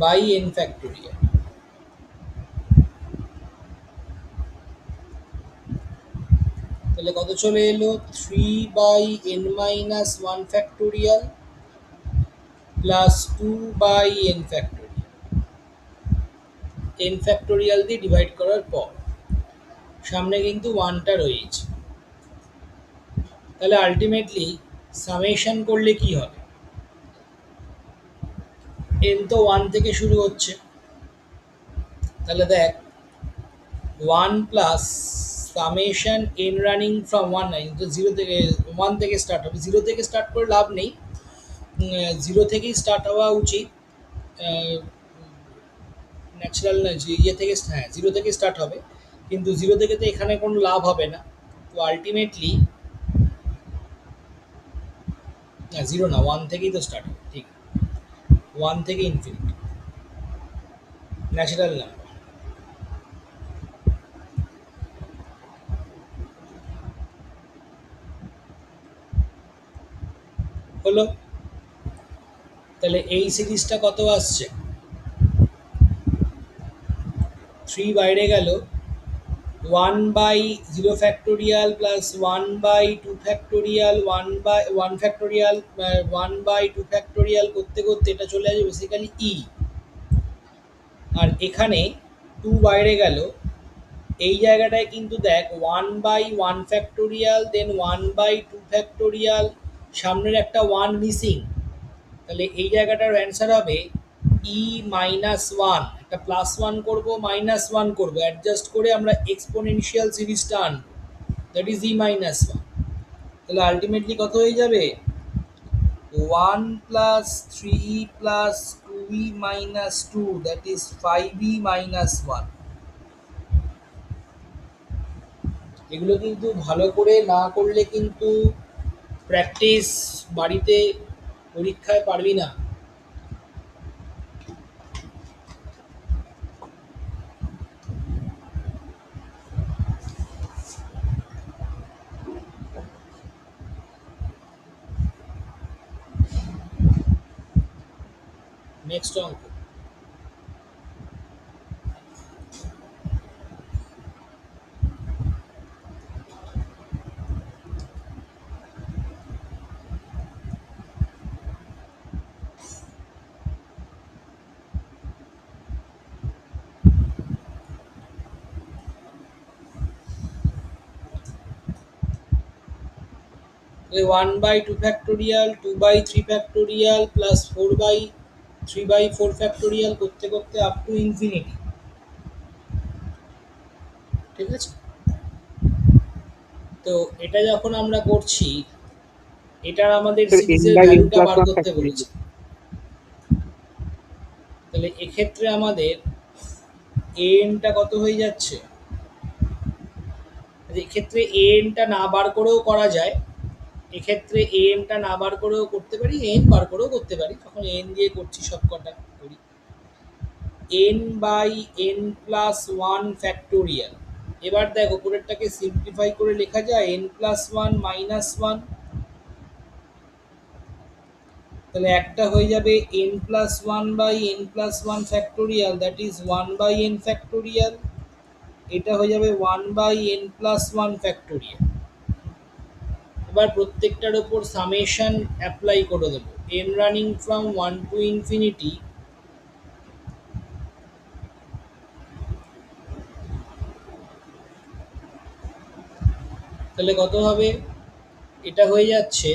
[SPEAKER 1] by n factorial. তাহলে কত চলে এলো, 3 by n minus 1 factorial plus 2 by n factorial, n factorial দিয়ে ডিভাইড করার পর সামনে কিন্তু 1টা রয়েছে। তাহলে আলটিমেটলি সামেশন করলে কি হবে, n তো 1 থেকে শুরু হচ্ছে, তাহলে দেখ 1 plus summation n running from 1 9 তো 0 থেকে 1 থেকে স্টার্ট হবে, 0 থেকে স্টার্ট করে লাভ নেই, 0 থেকেই স্টার্ট হওয়া উচিত। ন্যাচারাল ইয়ে থেকে, হ্যাঁ 0 থেকে স্টার্ট হবে, কিন্তু 0 থেকে তো এখানে কোনো লাভ হবে না। তো আলটিমেটলি না 0 না 1 থেকেই তো স্টার্ট হবে, ঠিক 1 থেকে ইনফিনিটি ন্যাচারাল নাম্বার। হলো, তাহলে এই সিরিজটা কত আসছে, 3 বাইরে গেল, 1 by 0 factorial plus 1 by 2 factorial 1 by 1 factorial 1 by 2 factorial করতে করতে এটা চলে আসবে বেসিক্যালি ই। আর এখানে 2 বাইরে গেল, এই জায়গাটায় কিন্তু দেখ 1 by 1 factorial then 1 by 2 factorial, সামনের একটা 1 মিসিং, তাহলে এই জায়গাটার অ্যান্সার হবে ই মাইনাস 1, একটা প্লাস 1 করবো মাইনাস 1 করবো, অ্যাডজাস্ট করে আমরা এক্সপোনেনশিয়াল সিরিজটা আনবো, দ্যাট ইজ ই মাইনাস 1। তাহলে আলটিমেটলি কত হয়ে যাবে, 1 plus 3 plus 2e minus 2, that is 5e minus 1। এগুলো কিন্তু ভালো করে না করলে কিন্তু প্র্যাকটিস বাড়িতে পরীক্ষায় পারবি না। নেক্সট অঙ্ক, one by two factorial 2 by 3 factorial plus 4 by 3 by 4 factorial করতে করতে আপ টু ইনফিনিটি, ঠিক আছে। তো এটা যখন আমরা করছি, এটার আমাদের
[SPEAKER 3] স্যার n
[SPEAKER 1] সিরিজের
[SPEAKER 3] বাই n
[SPEAKER 1] ভ্যালুটা
[SPEAKER 3] প্লাস
[SPEAKER 1] বার
[SPEAKER 3] ওয়ান
[SPEAKER 1] করতে
[SPEAKER 3] ফ্যাক্টরিয়াল।
[SPEAKER 1] বলেছে। তাহলে এক্ষেত্রে আমাদের টা কত হয়ে যাচ্ছে? এক্ষেত্রে টা না বার করেও করা যায়, এক্ষেত্রে টা না বার করেও করতে পারি, বার করেও করতে পারি, তখন দিয়ে করছি সব কটা করি। By plus one factorial. এবার দেখো উপরেরটাকে সিম্পলিফাই করে লেখা যায় প্লাস ওয়ান মাইনাস ওয়ান। তাহলে একটা হয়ে যাবে plus one by plus one factorial, that is one by factorial. এটা হয়ে যাবে one by plus one factorial. এবার প্রত্যেকটার ওপর সামেশন অ্যাপ্লাই করে দেবো। Running from one to infinity তাহলে কত হবে? এটা হয়ে যাচ্ছে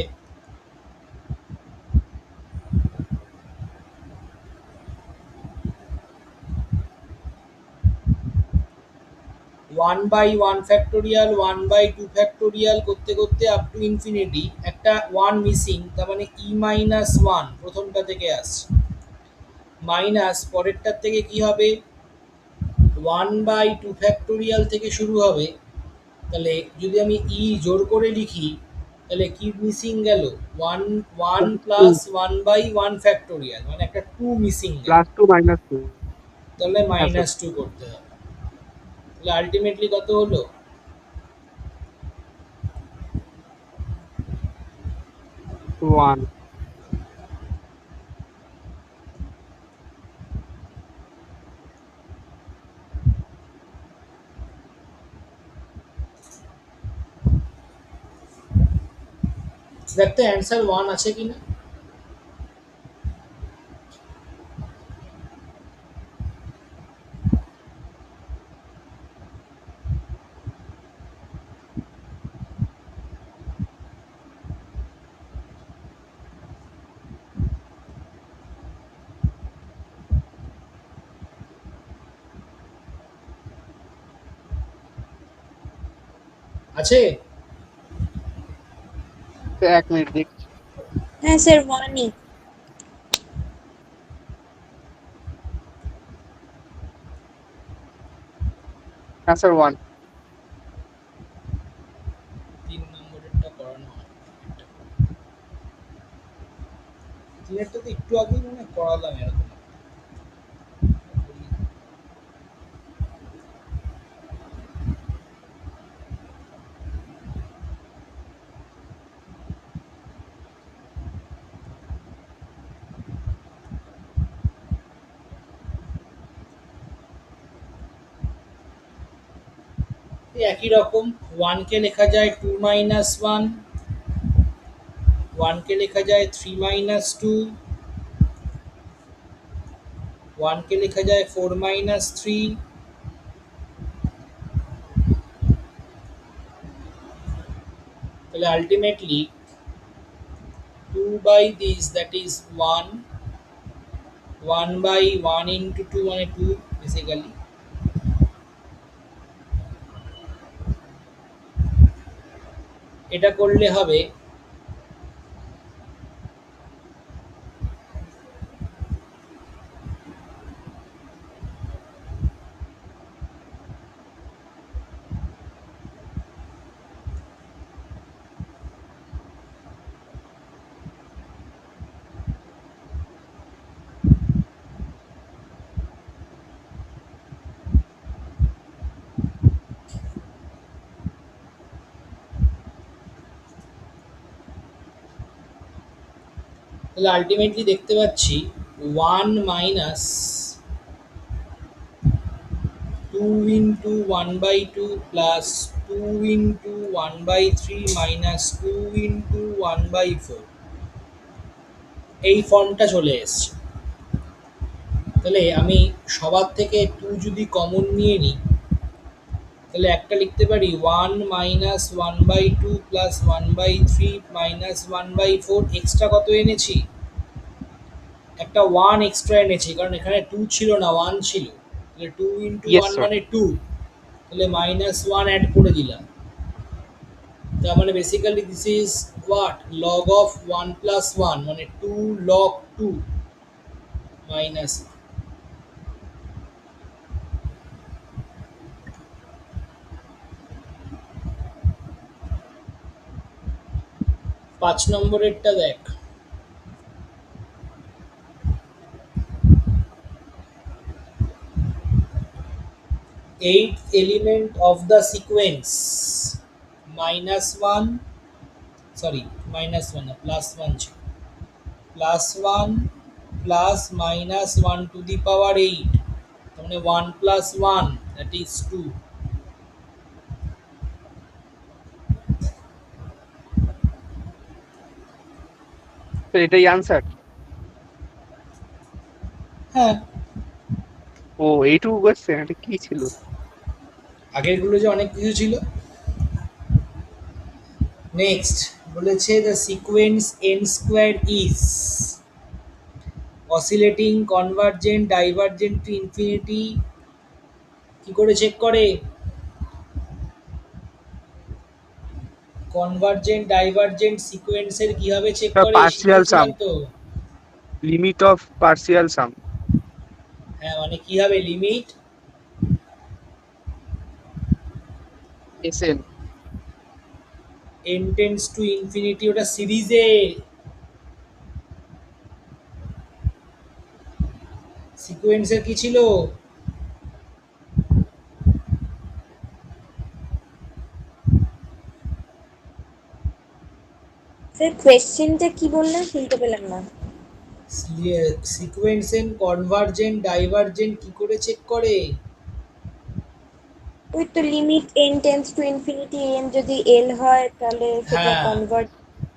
[SPEAKER 1] one by one factorial, one by two factorial করতে করতে আপ টু ইনফিনিটি, একটা ওয়ান মিসিং, তার মানে মাইনাস ওয়ান প্রথমটা থেকে আসছে, মাইনাস পরেরটার থেকে কি হবে? ওয়ান বাই টু ফ্যাক্টোরিয়াল থেকে শুরু হবে। তাহলে যদি আমি জোর করে লিখি তাহলে কি মিসিং গেল? One one plus one by one factorial, মানে একটা টু মিসিং গেল।
[SPEAKER 3] Plus two minus two.
[SPEAKER 1] তাহলে
[SPEAKER 3] হ্যাঁ স্যার।
[SPEAKER 1] মাইনাস টু করতে হবে। তাহলে আলটিমেটলি কত হলো?
[SPEAKER 3] ওয়ান।
[SPEAKER 1] দেখতে অ্যান্সার ওয়ান আছে কিনা। আছে?
[SPEAKER 3] স্যার এক মিনিট দেখছি।
[SPEAKER 5] হ্যাঁ স্যার ওয়ানই।
[SPEAKER 3] হ্যাঁ স্যার ওয়ান।
[SPEAKER 1] তিন নম্বরেরটা করানো হয়। তিনেরটা তো একটু আগেই মনে হয় করালাম এরকম। এই একই রকম ওয়ানকে লেখা যায় টু মাইনাস ওয়ান, ওয়ানকে লেখা যায় থ্রি মাইনাস টু, ওয়ানকে লেখা যায় ফোর মাইনাস থ্রি। তাহলে ultimately two by this, that is one, one by one into two মানে টু বেসিক্যালি, এটা করলে হবে তাহলে আলটিমেটলি দেখতে পাচ্ছি one minus two into one by two plus two into one by three minus two into one by four, এই ফর্মটা চলে এসছে। তাহলে আমি সবার থেকে টু যদি কমন নিয়ে নিই তাহলে একটা লিখতে পারি one minus one by two plus one by three minus one by four. Extra কত এনেছি? একটা ওয়ান এক্সট্রা এনেছি, কারণ এখানে টু ছিল না, ওয়ান ছিল। তাহলে two into
[SPEAKER 3] Yes,
[SPEAKER 1] one
[SPEAKER 3] sir.
[SPEAKER 1] মানে টু, তাহলে মাইনাস ওয়ান অ্যাড করে দিলাম। তার মানে basically this is what log of 1 + 1 মানে 2 log 2 মাইনাস 5 নম্বরেরটা দেখ। 8th element of the sequence -1 sorry -1 না +1 ছিল +1 plus -1 to the power 8 তার মানে 1 + 1 that is 2
[SPEAKER 3] তো এটাই আনসার।
[SPEAKER 1] হ্যাঁ
[SPEAKER 3] ও এইটুকু কোশ্চেন, এটা কি ছিল?
[SPEAKER 1] আগেরগুলো যে অনেক কিছু ছিল। নেক্সট বলেছে the sequence n square is oscillating convergent divergent to infinity কি করে চেক করে? কনভার্জেন্ট ডাইভার্জেন্ট সিকোয়েন্সের কিভাবে চেক করে
[SPEAKER 3] পার্সিয়াল সাম,
[SPEAKER 1] শিখিয়েছিলাম তো।
[SPEAKER 3] Limit of partial sum.
[SPEAKER 1] হ্যাঁ মানে কি হবে limit
[SPEAKER 3] s n
[SPEAKER 1] n tends to infinity, ওটা সিরিজে সিকোয়েন্সের কি ছিল?
[SPEAKER 5] স্যার কোয়েশ্চেনটা কি বললেন শুনতে পেলাম না।
[SPEAKER 1] সিকোয়েন্স এন কনভার্জেন্ট ডাইভার্জেন্ট কি করে চেক করে?
[SPEAKER 5] ওই তো limit n tends to infinity n যদি l হয় তাহলে সেটা
[SPEAKER 1] হ্যাঁ
[SPEAKER 5] কনভার্ট।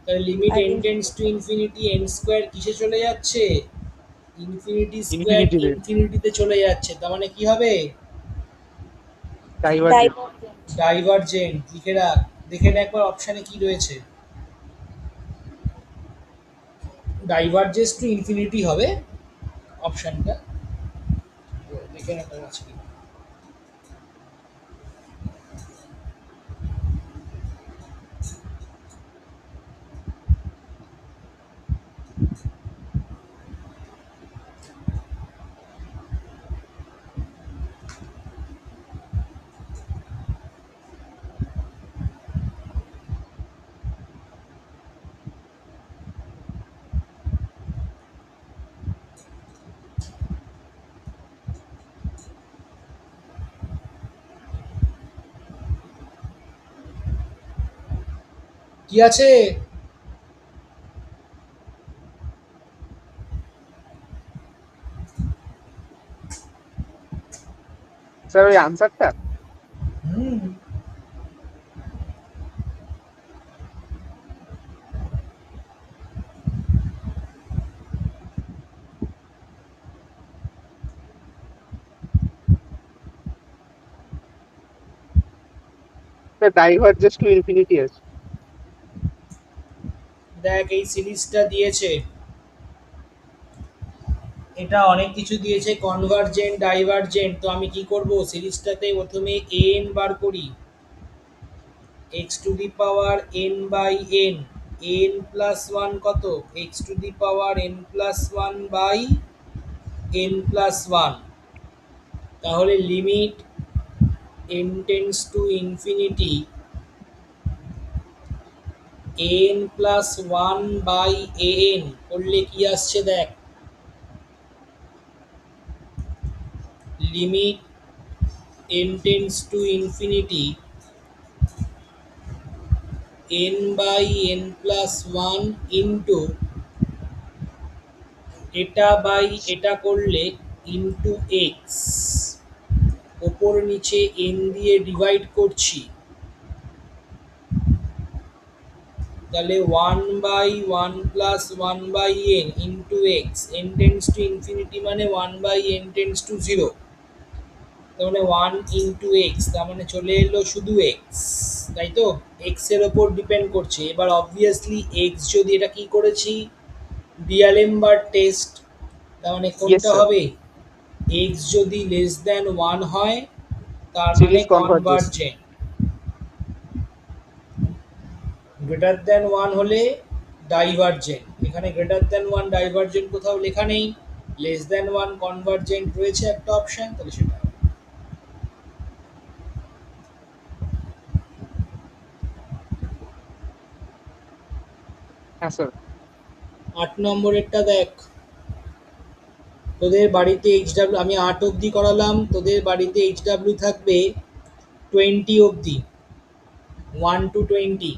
[SPEAKER 1] তাহলে লিমিট
[SPEAKER 5] আর
[SPEAKER 1] n tends to infinity n square কিসে চলে যাচ্ছে? Infinity square
[SPEAKER 3] ইনফিনিটিতে।
[SPEAKER 1] ইনফিনিটিতে চলে যাচ্ছে, তার মানে কি হবে
[SPEAKER 3] ডাইভার্জেন্ট।
[SPEAKER 5] ডাইভার্জেন্ট।
[SPEAKER 1] ডাইভার্জেন্ট। লিখে রাখ, দেখে নে একবার অপশানে কি রয়েছে। ডাইভার্জেন্স টু ইনফিনিটি হবে অপশানটা, দেখে নে আছে কি। কি আছে?
[SPEAKER 3] স্যার ওই আনসারটা
[SPEAKER 1] হুম
[SPEAKER 3] ডাইভার্জেন্স টু ইনফিনিটি আছে।
[SPEAKER 1] দেখ এই সিরিজটা দিয়েছে, এটা অনেক কিছু দিয়েছে কনভার্জেন্ট ডাইভার্জেন্ট। তো আমি কি করব সিরিজটাতে প্রথমে n বার করি, x to the power n by n, n plus one কত x to the power n plus one by n plus one. তাহলে limit n tends to infinity n plus one by an করলে কি আসছে দেখ, limit n tends to infinity n by n plus one into এটা by এটা করলে into x, ওপর নিচে n দিয়ে ডিভাইড করছি, তাহলে 1/1 plus 1/n into x, n tends to infinity মানে 1/n টেন্ডস টু 0, তার মানে 1 ইন্টু এক্স, তার মানে চলে এলো শুধু এক্স, তাই তো এক্স এর ওপর ডিপেন্ড করছে। এবার অবভিয়াসলি এক্স যদি এটা কি করেছি ডিআলেমবার্ট টেস্ট, তার মানে কোনটা
[SPEAKER 3] sir.
[SPEAKER 1] হবে এক্স যদি লেস দ্যান 1 হয় তার মানে
[SPEAKER 3] Series converges.
[SPEAKER 1] Convergent. Greater than one হলে ডাইভারজেন্ট, এখানে গ্রেটার দ্যান ওয়ান ডাইভারজেন্ট কোথাও লেখা নেই, লেস দ্যান ওয়ান কনভার্জেন্ট রয়েছে একটা অপশন, তাহলে সেটা হবে।
[SPEAKER 3] হ্যাঁ স্যার।
[SPEAKER 1] 8 নম্বরেরটা দেখ, তোদের বাড়িতে এইচডাব্লিউ, আমি 8 অবধি করালাম, তোদের বাড়িতে এইচডাব্লিউ থাকবে 20 অবধি, 1 to 20।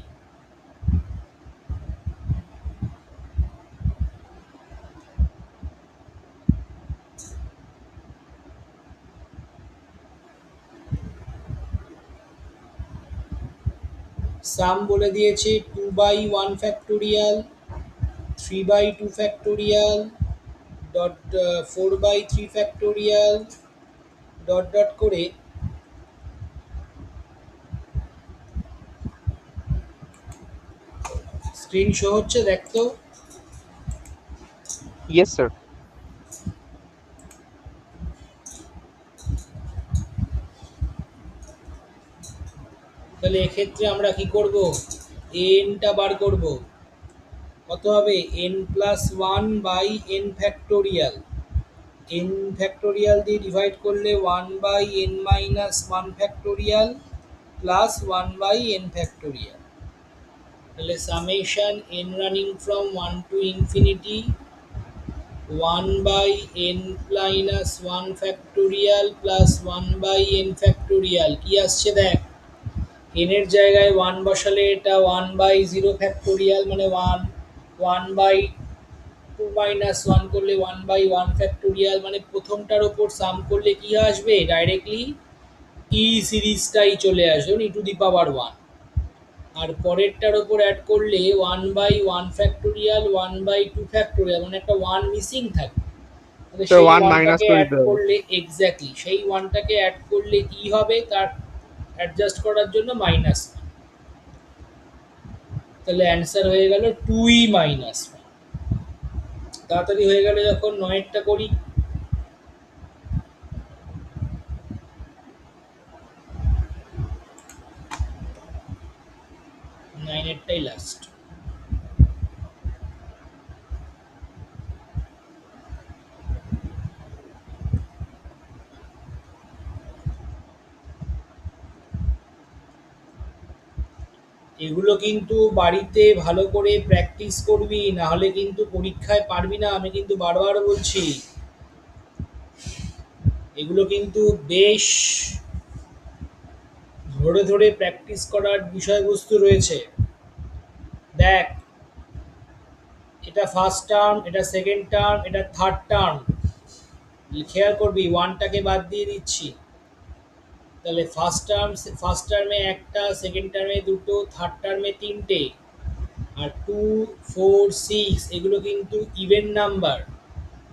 [SPEAKER 1] সাম বলে দিয়েছে 2/1 factorial, 3/2 factorial, dot 4/3 factorial, dot dot করে স্ক্রিন শো হচ্ছে, দেখ তো।
[SPEAKER 3] Yes sir.
[SPEAKER 1] তাহলে এক্ষেত্রে আমরা কি করব, এনটা বার করব, কত হবে, n+1/n ফ্যাক্টোরিয়াল, n ফ্যাক্টোরিয়াল দিয়ে ডিভাইড করলে 1/n-1 factorial plus 1/n factorial, তাহলে summation n running from 1 to ইনফিনিটি 1/n-1 factorial plus 1/n factorial, কি আসছে দেখ, n এর জায়গায় 1 বসালে এটা 1/0 ফ্যাক্টোরিয়াল মানে 1/2 করলে 1/1 ফ্যাক্টোরিয়াল, মানে প্রথমটার ওপর সাম করলে কি আসবে, ডাইরেক্টলি ই সিরিজটাই চলে আসবে, e⁻1, আর পরেরটার ওপর অ্যাড করলে 1/1 ফ্যাক্টোরিয়াল, 1/2 ফ্যাক্টোরিয়াল, মানে একটা 1 মিসিং থাকে, তাহলে
[SPEAKER 3] স্যার
[SPEAKER 1] সেই
[SPEAKER 3] 1 মাইনাস
[SPEAKER 1] ওয়ানটাকে
[SPEAKER 3] করে
[SPEAKER 1] অ্যাড
[SPEAKER 3] দিতে হবে।
[SPEAKER 1] করলে, এক্স্যাক্টলি সেই ওয়ানটাকে অ্যাড করলে কি হবে, তার অ্যাডজাস্ট করার জন্য মাইনাস, তাহলে অ্যান্সার হয়ে গেল 2e-1। তাড়াতাড়ি হয়ে গেল, যখন 9-টা করি, 9-এরটাই লাস্ট। এগুলো কিন্তু বাড়িতে ভালো করে প্র্যাকটিস করবি, না হলে কিন্তু পরীক্ষায় পারবি না, আমি কিন্তু বারবার বলছি। এগুলো কিন্তু বেশ ধরে ধরে প্র্যাকটিস করার বিষয়বস্তু রয়েছে। দেখ, এটা ফার্স্ট টার্ম, এটা সেকেন্ড টার্ম, এটা থার্ড টার্ম, খেয়াল করবি ওয়ানটাকে বাদ দিয়ে দিচ্ছি, তাহলে ফার্স্ট টার্মে একটা, সেকেন্ড টার্মে দুটো, থার্ড টার্মে তিনটে, আর 2, 4, 6 এগুলো কিন্তু ইভেন নাম্বার,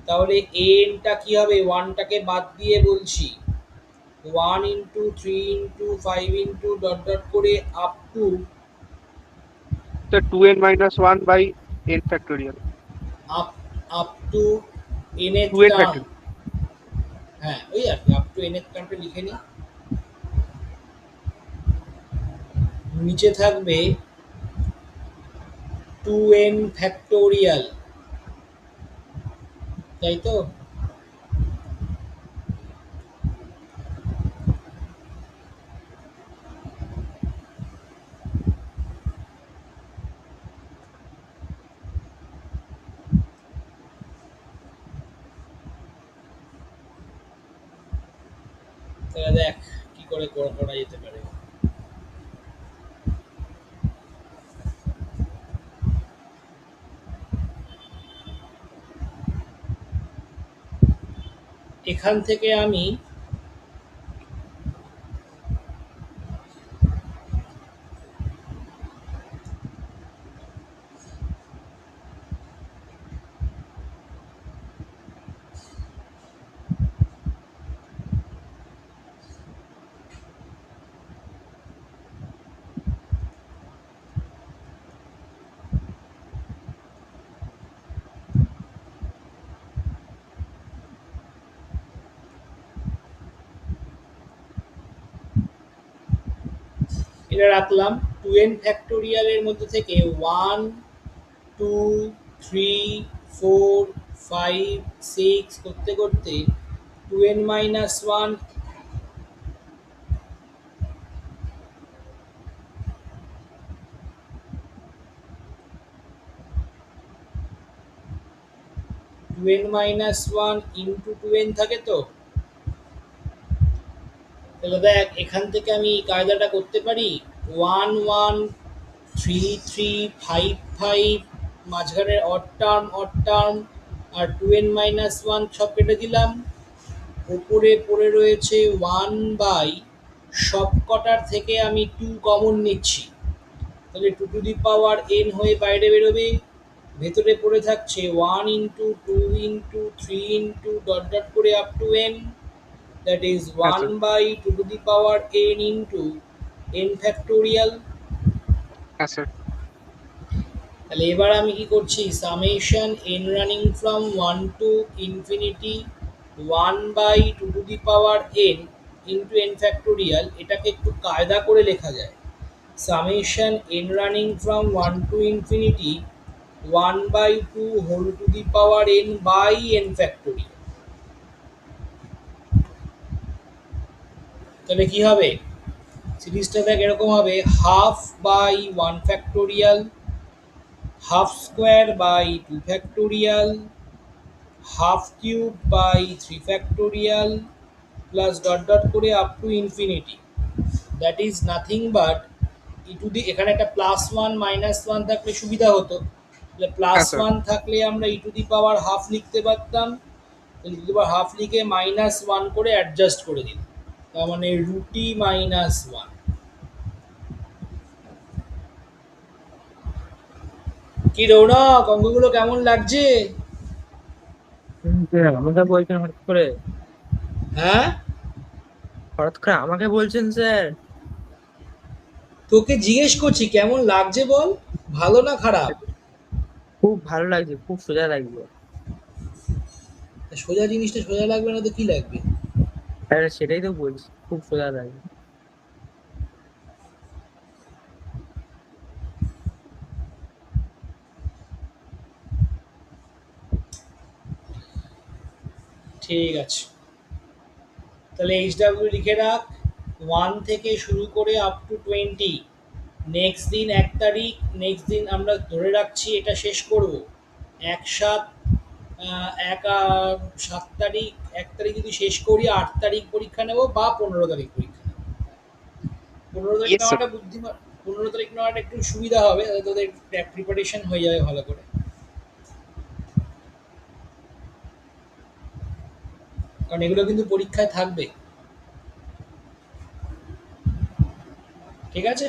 [SPEAKER 1] তাহলে এনটা কি হবে, ওয়ানটাকে বাদ দিয়ে বলছি, 1 into 3 into 5 into dot dot করে up to,
[SPEAKER 3] sir 2n-1/n factorial.
[SPEAKER 1] Up up to এনের
[SPEAKER 3] 2n
[SPEAKER 1] টার্ম,
[SPEAKER 3] ফ্যাক্টোরিয়াল।
[SPEAKER 1] হ্যাঁ ওই আর কি, আপ টু এনের টার্মটা লিখে নিই, নিচে থাকবে 2n ফ্যাক্টোরিয়াল, তাই তো। তাহলে দেখ কি করে করা যেতে পারে। এখান থেকে আমি এটা রাখলাম, 2n ফ্যাক্টোরিয়ালের মধ্যে থেকে 1 2 3 4 5 6 করতে করতে 2n minus 1 2n minus 1 into 2n থাকে। তো তাহলে দেখ এখান থেকে আমি কায়দাটা করতে পারি 1 1 3 3 5 5, মাঝখানের অড টার্ম আর 2n মাইনাস 1 সব কেটে দিলাম। উপরে পড়ে রয়েছে 1 বাই সব কটার থেকে আমি 2 কমন নিচ্ছি, তাহলে 2 টু দি পাওয়ার n হয়ে বাইরে বেরোবে। ভেতরে পড়ে থাকছে 1 into 2 into 3 into dot dot করে up to n, that is 1 by 2 to the power n into n factorial.
[SPEAKER 3] হ্যাঁ স্যার।
[SPEAKER 1] তাহলে এবার আমি কি করছি, summation n running from 1 to infinity 1 by 2 to the power n into n factorial, এটাকে একটু কায়দা করে লেখা যায় summation n running from 1 to infinity 1 by 2 whole to the power n by n factorial. তাহলে কি হবে, সিরিজটা দেখ এরকম হবে, half by 1 factorial, half square by 2 factorial, half cube by 3 factorial plus dot dot করে up to infinity, that is nothing but e to the, এখানে একটা প্লাস 1 মাইনাস 1 থাকলে সুবিধা হতো, তাহলে প্লাস
[SPEAKER 3] হ্যাঁ, স্যার।
[SPEAKER 1] 1 থাকলে আমরা ই টু দি পাওয়ার হাফ লিখতে পারতাম, ই টু দি পাওয়ার হাফ লিখে মাইনাস 1 করে অ্যাডজাস্ট করে দিলাম, তার মানে রুটি মাইনাস 1। কি রৌনক, অঙ্কগুলো কেমন লাগছে?
[SPEAKER 2] আমাকে বলছেন
[SPEAKER 1] হ্যাঁ,
[SPEAKER 2] হঠাৎ করে আমাকে বলছেন স্যার?
[SPEAKER 1] তোকে জিজ্ঞেস করছি কেমন লাগছে বল, ভালো না খারাপ?
[SPEAKER 2] খুব ভালো লাগছে, খুব সোজা লাগছে।
[SPEAKER 1] সোজা জিনিসটা সোজা লাগবে না তো কি লাগবে?
[SPEAKER 2] স্যার সেটাই তো বলছি, খুব সোজা লাগছে।
[SPEAKER 1] ঠিক আছে, তাহলে HW লিখে রাখ, 1 থেকে শুরু করে আপ টু 20, নেক্সট দিন 1 তারিখ, নেক্সট দিন আমরা ধরে রাখছি এটা শেষ করব 7 তারিখ, 1 তারিখ যদি শেষ করি 8 তারিখ পরীক্ষা নেব বা 15 তারিখ পরীক্ষা নেব। 15 তারিখ
[SPEAKER 3] Yes, sir.
[SPEAKER 1] নেওয়াটা বুদ্ধিমান, 15 তারিখ নেওয়াটা একটু সুবিধা হবে, তাহলে তোদের প্রিপারেশন হয়ে যাবে ভালো করে, কারণ এগুলো কিন্তু পরীক্ষায় থাকবে। ঠিক আছে,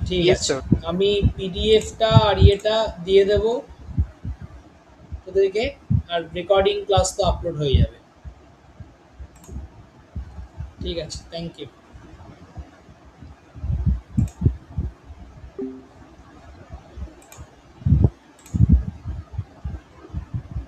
[SPEAKER 1] ঠিক
[SPEAKER 3] Yes,
[SPEAKER 1] আছে,
[SPEAKER 3] sir.
[SPEAKER 1] আমি পিডিএফটা আর ইয়েটা দিয়ে দেব তোদেরকে, আর রেকর্ডিং ক্লাস তো আপলোড হয়ে যাবে। ঠিক আছে, থ্যাংক ইউ।